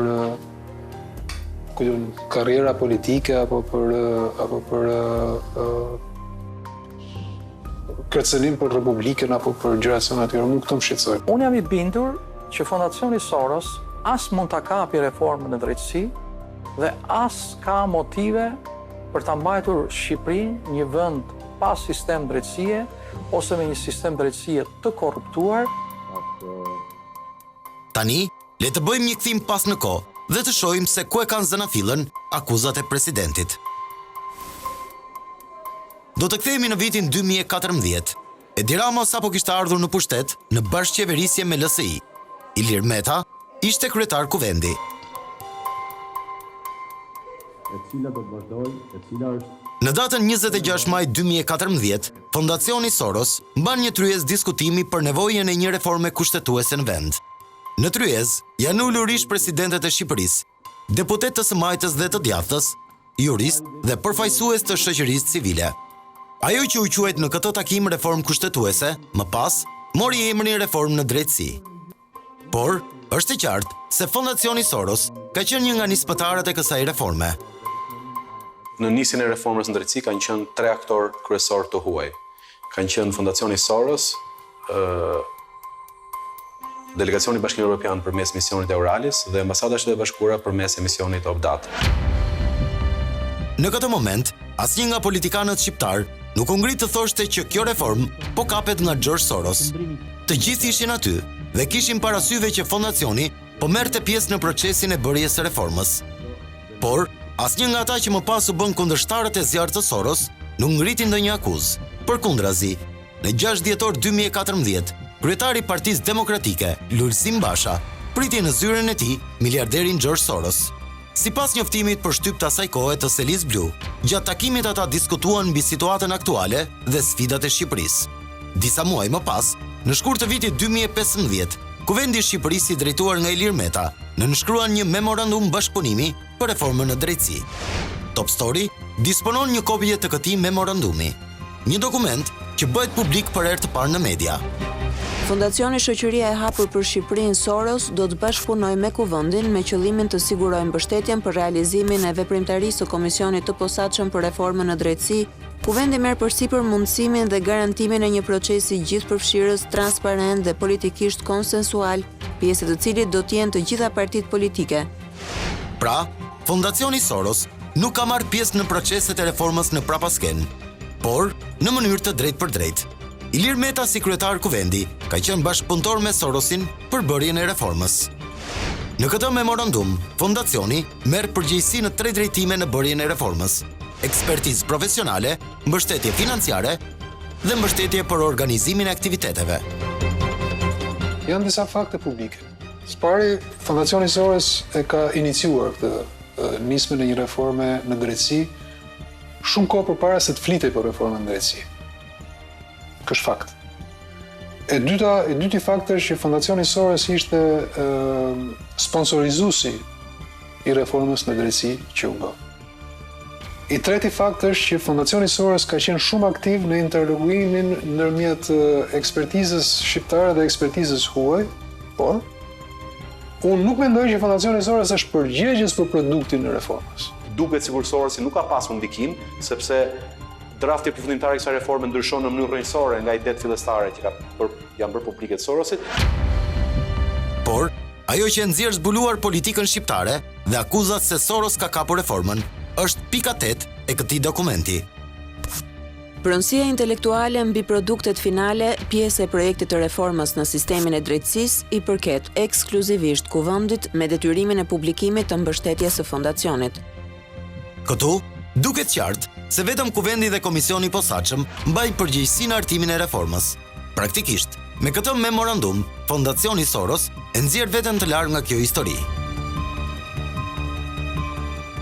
karriera politike apo për kërcënim për Republikën apo për gjëra të tjera, nuk të më shqetësojnë. Unë jam i bindur që Fondacioni Soros as mund ta kapi reformën në drejtësi dhe as ka motive për ta mbajtur Shqipërinë një vend pa sistem drejtësie ose me një sistem drejtësie të korruptuar. Tani, le të bëjmë një kthim pas në kohë dhe të shohim se ku e kanë zënafillën akuzat e presidentit. Do të kthehemi në vitin 2014. Edi Rama sapo kishte ardhur në pushtet në bashkëqeverisje me LSI. Ilir Meta ishte kryetar kuvendi. Në datën 26 maj 2014, Fondacioni Soros mban një tryez diskutimi për nevojën e një reforme kushtetuese në vend. Në tryez janë ulur ish presidentet e Shqipërisë, deputet të së majtës dhe të djathtës, jurist dhe përfaqësues të shoqërisë civile. Ajo që u quajt në këtë takim reformë kushtetuese, më pas, mori emrin reformë në drejtësi. Por, është e qartë se Fondacioni Soros ka qenë një nga nisëpëtarët e kësaj reforme. Në nisjen e reformës në drejtësi kanë qenë 3 aktorë kryesor të huaj. Kanë qenë Fondacioni Soros, Delegacioni Bashkimor Evropian përmes misionit Euralis dhe Ambasada e Shtetit Bashkuara përmes misionit Obdat. Në këtë moment, asnjë nga politikanët shqiptar nuk u ngrit të thoshte që kjo reformë po kapet nga George Soros. Të gjithë ishin aty dhe kishin parasyve që fondacioni po merrte pjesë në procesin e bërjes së reformës. Por, asnjë nga ata që më pas u bën kundërshtarët e zjarrit të Soros nuk ngriti ndonjë akuzë. Përkundrazi, në 6 dhjetor 2014, kryetari i Partisë Demokratike, Lulzim Basha, priti në zyrën e tij miliarderin George Soros. Sipas njoftimit për shtyp të asaj kohe të Selis Blu, gjatë takimit ata diskutuan mbi situatën aktuale dhe sfidat e Shqipërisë. Disa muaj më pas, në shkurt të vitit 2015, Kuvendi i Shqipërisë i drejtuar nga Ilir Meta nënshkruan një memorandum bashkëpunimi për reformën në drejtësi. Top Story disponon një kopje të këtij memorandumi, një dokument që bëhet publik për herë të parë në media. Fondacioni Shoqëria e Hapur për Shqipërinë Soros do të bashkëpunojë me Kuvendin me qëllimin të sigurojë mbështetjen për realizimin e veprimtarisë së Komisionit të Posaçëm për Reformën në Drejtësi. Kuvendi merr përsipër mundësimin dhe garantimin e një procesi gjithëpërfshirës, transparent dhe politikisht konsensual, pjesë të cilit do të jenë të gjitha partitë politike. Pra, Fondacioni Soros nuk ka marrë pjesë në proceset e reformës në prapasken, por në mënyrë të drejtë për drejtë. Ilir Meta si kryetar Kuvendi ka qenë bashkëpunëtor me Sorosin për bërjen e reformës. Në këtë memorandum, fondacioni merr përgjegjësi në 3 drejtime në bërjen e reformës: ekspertizë profesionale, mbështetje financiare dhe mbështetje për organizimin e aktiviteteve. Janë disa fakte publike. Së pari, Fondacioni Soros e ka iniciuar këtë nismën e një reforme në drejtësi shumë kohë përpara se të flitej për reformën në drejtësi. Kështë fakt. E dyti fakt është që Fondacioni Soros ishte sponsorizuesi i reformës në drejtësi që u bë. I treti fakt është që Fondacioni Soros ka qenë shumë aktiv në interlogimin ndërmjet ekspertizës shqiptare dhe ekspertizës huaj, por unë nuk mendoj që Fondacioni Soros është përgjegjës për produktin e reformës. Duket sikur Sorosi nuk ka pasur ndikim, sepse drafti përfundimtar i kësaj reforme ndryshon në mënyrë rrënjësore nga idetë fillestare që janë bërë publike të Sorosit. Por, ajo që nxjerr zbuluar politikën shqiptare dhe akuzat se Soros ka kapur reformën është pika 8 e këtij dokumenti. Pronësia intelektuale mbi produktet finale, pjesë e projektit të reformës në sistemin e drejtësisë, i përket ekskluzivisht Kuvendit me detyrimin e publikimit të mbështetjes së fondacionit. Këtu duket qartë se vetëm Kuvendi dhe Komisioni i Posaçëm mbajnë përgjegjësinë në hartimin e reformës. Praktikisht, me këtë memorandum, Fondacioni Soros e nxjerr veten të larg nga kjo histori.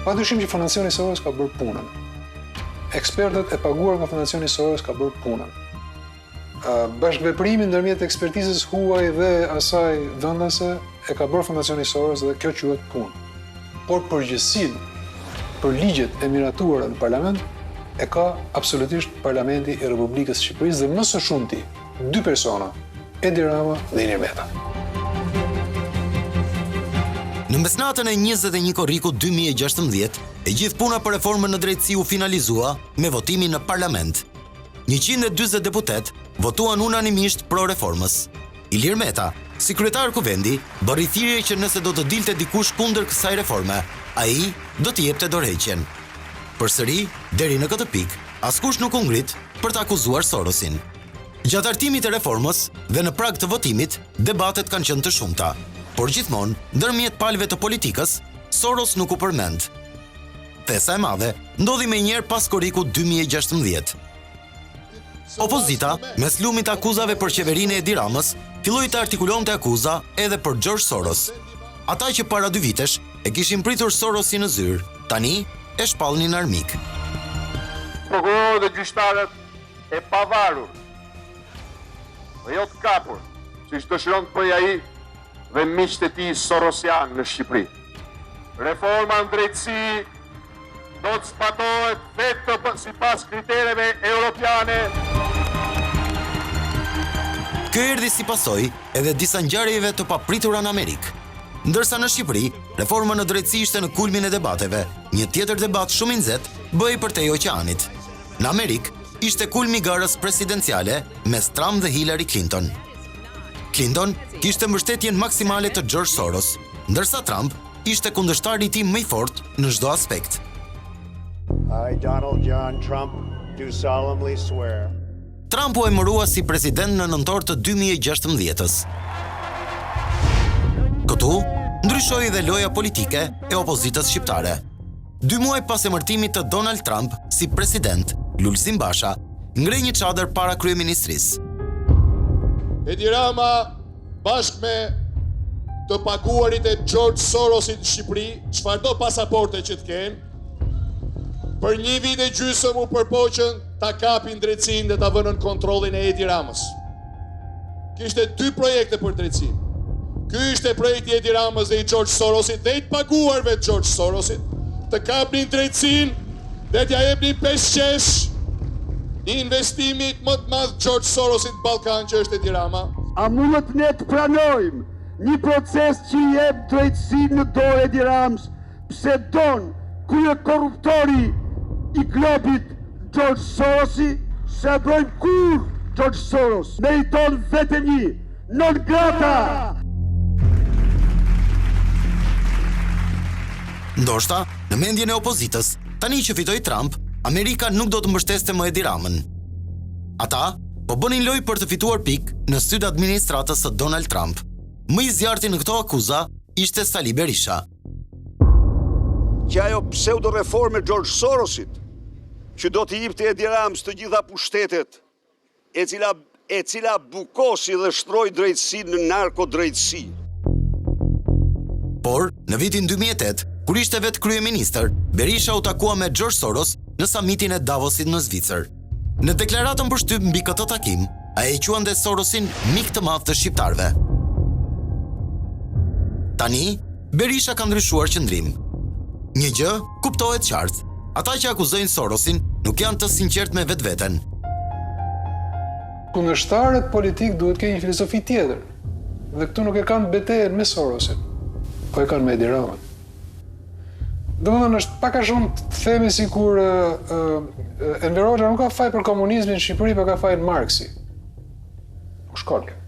Padyshim që Fondacioni Soros ka bërë punën. Ekspertët e paguar nga Fondacioni Soros ka bërë punën. Bashkëveprimi ndërmjet ekspertizës huaj dhe asaj vendase e ka bërë Fondacioni Soros dhe kjo quhet punë. Por përgjegjësinë për ligjet e miratuara në parlament e ka absolutisht Parlamenti i Republikës së Shqipërisë dhe më së shumti 2 persona, Edi Rama dhe Ilir Meta. Në mesnatën e 21 korrikut 2016, e gjithë puna për reformën në drejtësi u finalizua me votimin në parlament. 140 deputet votuan unanimisht pro reformës. Ilir Meta, si kryetar Kuvendi, bëri thirrje që nëse do të dilte dikush kundër kësaj reforme, ai do t'i jepte dorëheqjen. Përsëri, deri në këtë pikë, askush nuk u ngrit për të akuzuar Sorosin. Gjatë hartimit të reformës dhe në prag të votimit, debatet kanë qenë të shumta, por gjithmonë, ndërmjet palëve të politikës, Soros nuk u përmend. Thesa e madhe ndodhi menjëherë pas korrikut 2016. Opozita, mes lumit akuzave për qeverinë e Edi Ramës, filloi të artikulonte akuza edhe për George Soros. Ata që para 2 vitesh e kishin pritur Sorosin në zyrë, tani e shpallnin armik. Prokurorët dhe gjyqtarët e pavarur dhe jo të kapur, siç dëshiron të bëjë ai dhe miqtë e tij Sorosian në Shqipëri. Reforma në drejtësi do të zbatohet vetëm sipas kritereve europiane. Kjo erdhi si pasojë edhe disa ngjarjeve të papritura në Amerikë. Ndërsa në Shqipëri, reforma në drejtësi ishte në kulmin e debateve, një tjetër debat shumë i nxehtë bëhej përtej oqeanit. Në Amerikë, ishte kulmi i garës presidenciale mes Trump dhe Hillary Clinton. Clinton kishte mbështetjen maksimale të George Soros, ndërsa Trump ishte kundërshtari i tij më i fortë në çdo aspekt. I, Donald John Trump, do solemnly swear. Trump u emërua si president në nëntor të 2016-s. Këtu, ndryshoi dhe loja politike e opozitës shqiptare. 2 muaj pas emërtimit të Donald Trump si president, Lulzim Basha ngrej një çadër para kryeministrisë. Edi Rama, bashkë me të paguarit e George Sorosit në Shqipëri, çfarëdo pasaporte që të kenë, për 1 vit e gjysmë u përpoqën ta kapin drejtsinë dhe ta vënën kontrollin e Edi Ramës. Kishte 2 projekte për drejtsinë. Ky ishte projekti Edi Ramës dhe i George Sorosit dhe i të paguarve të George Sorosit, të kapnin drejtsinë dhe t'ja jepnin 5 qesh i investimit më të madh George Sorosit në Ballkan që është Edi Rama. A mundet ne të pranojmë një proces që i jep drejtsinë në dorë Edi Ramës, pse don krye korruptori i globit George Sorosi, se brojmë kur George Soros meriton vetëm një, non grata. Ndoshta, në mendjen e opozitës, tani që fitoi Trump, Amerika nuk do të mbështeste më Edi Ramën. Ata po bënin lojë për të fituar pikë në sy të administratës së Donald Trump. Më i zjarti në këto akuza ishte Sali Berisha. Që ajo pseudo reforme George Sorosit, që do t'i jepte Edi Ramës të gjitha pushtetet, e cila bukosi dhe shtroi drejtësinë në narkodrejtësi. Por, në vitin 2008, kur ishte vetë kryeministër, Berisha u takua me George Soros në samitin e Davosit në Zvicër. Në deklaratën për shtyp mbi këtë takim, ai e quante Sorosin mik të madh të shqiptarëve. Tani, Berisha ka ndryshuar qëndrim. Një gjë kuptohet qartë. Ata që akuzojnë Sorosin nuk janë të sinqert me vetveten. Kundërshtarët politik duhet të kenë një filozofi tjetër. Dhe këtu nuk e kanë betejën me Sorosin, po e kanë me Edi Ramën. Domethënë është pak a shumë të themi sikur Enver Hoxha nuk ka faj për komunizmin në Shqipëri, por ka faj në Marksi. Nuk shkon kjo.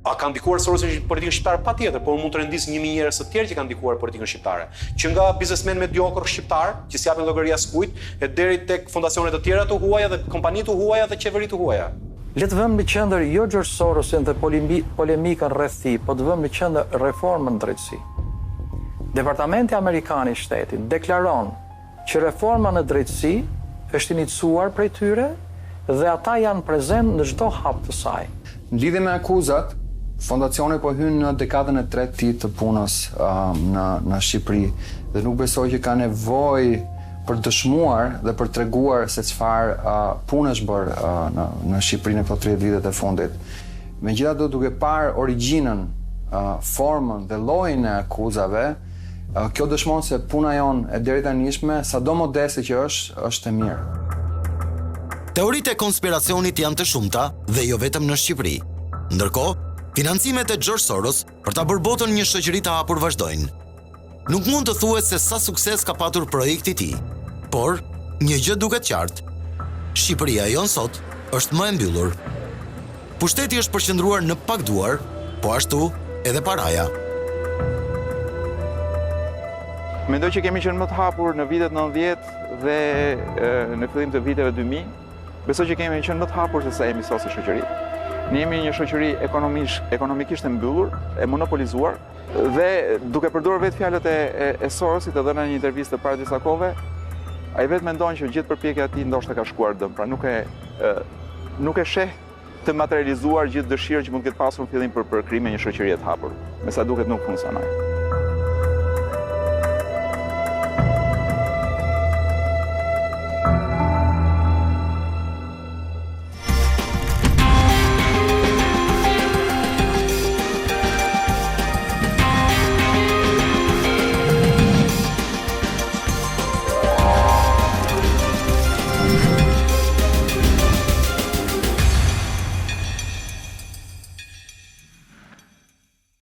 A ka ndikuar Sorosi në politikën shqiptare? Patjetër, por mund të rendis 1000 njerëz të tjerë që kanë ndikuar politikën shqiptare. Që nga biznesmen mediokër shqiptar, që s'japin llogari askujt, e deri tek fondacione të tjera të huaja dhe kompani të huaja dhe qeveri të huaja. Le të vëmë në qendër jo George Sorosin dhe polemikën rreth tij, po të vëmë në qendër reformën në drejtësi. Departamenti Amerikan i Shtetit deklaron që reforma në drejtësi është iniciuar prej tyre dhe ata janë prezent në çdo hap të saj. Në lidhje me akuzat, fondacioni po hyn në dekadën e tretë të punës në Shqipëri dhe nuk besoj që ka nevojë për dëshmuar dhe për treguar se çfarë punë është bërë në Shqipëri në këto 30 vitet e fundit. Megjithatë, duke parë origjinën, formën dhe llojin e akuzave, kjo dëshmon se puna jonë e deri tanishme, sado modeste që është e mirë. Teoritë e konspiracionit janë të shumta dhe jo vetëm në Shqipëri. Ndërkohë, financimet e George Soros për ta bërë botën një shoqëri të hapur vazhdojnë. Nuk mund të thuhet se sa sukses ka patur projekti i tij, por një gjë duket qartë. Shqipëria jon sot është më e mbyllur. Pushteti është përqendruar në pak duar, po ashtu edhe paraja. Mendoj që kemi qenë më të hapur në vitet 90 dhe në fillim të viteve 2000. Besoj që kemi qenë më të hapur se sa jemi sot si shoqëri. Ne jemi një shoqëri ekonomikisht e mbyllur, e monopolizuar dhe duke përdorur vetë fjalët e Sorosit të dhëna në një intervistë para disa kohëve, ai vetë mendon që gjithë përpjekja e tij ndoshta ka shkuar dëm, pra nuk e sheh të materializuar gjithë dëshirën që mund të ketë pasur në fillim për krime një shoqërie të hapur. Me sa duket nuk funksionoi.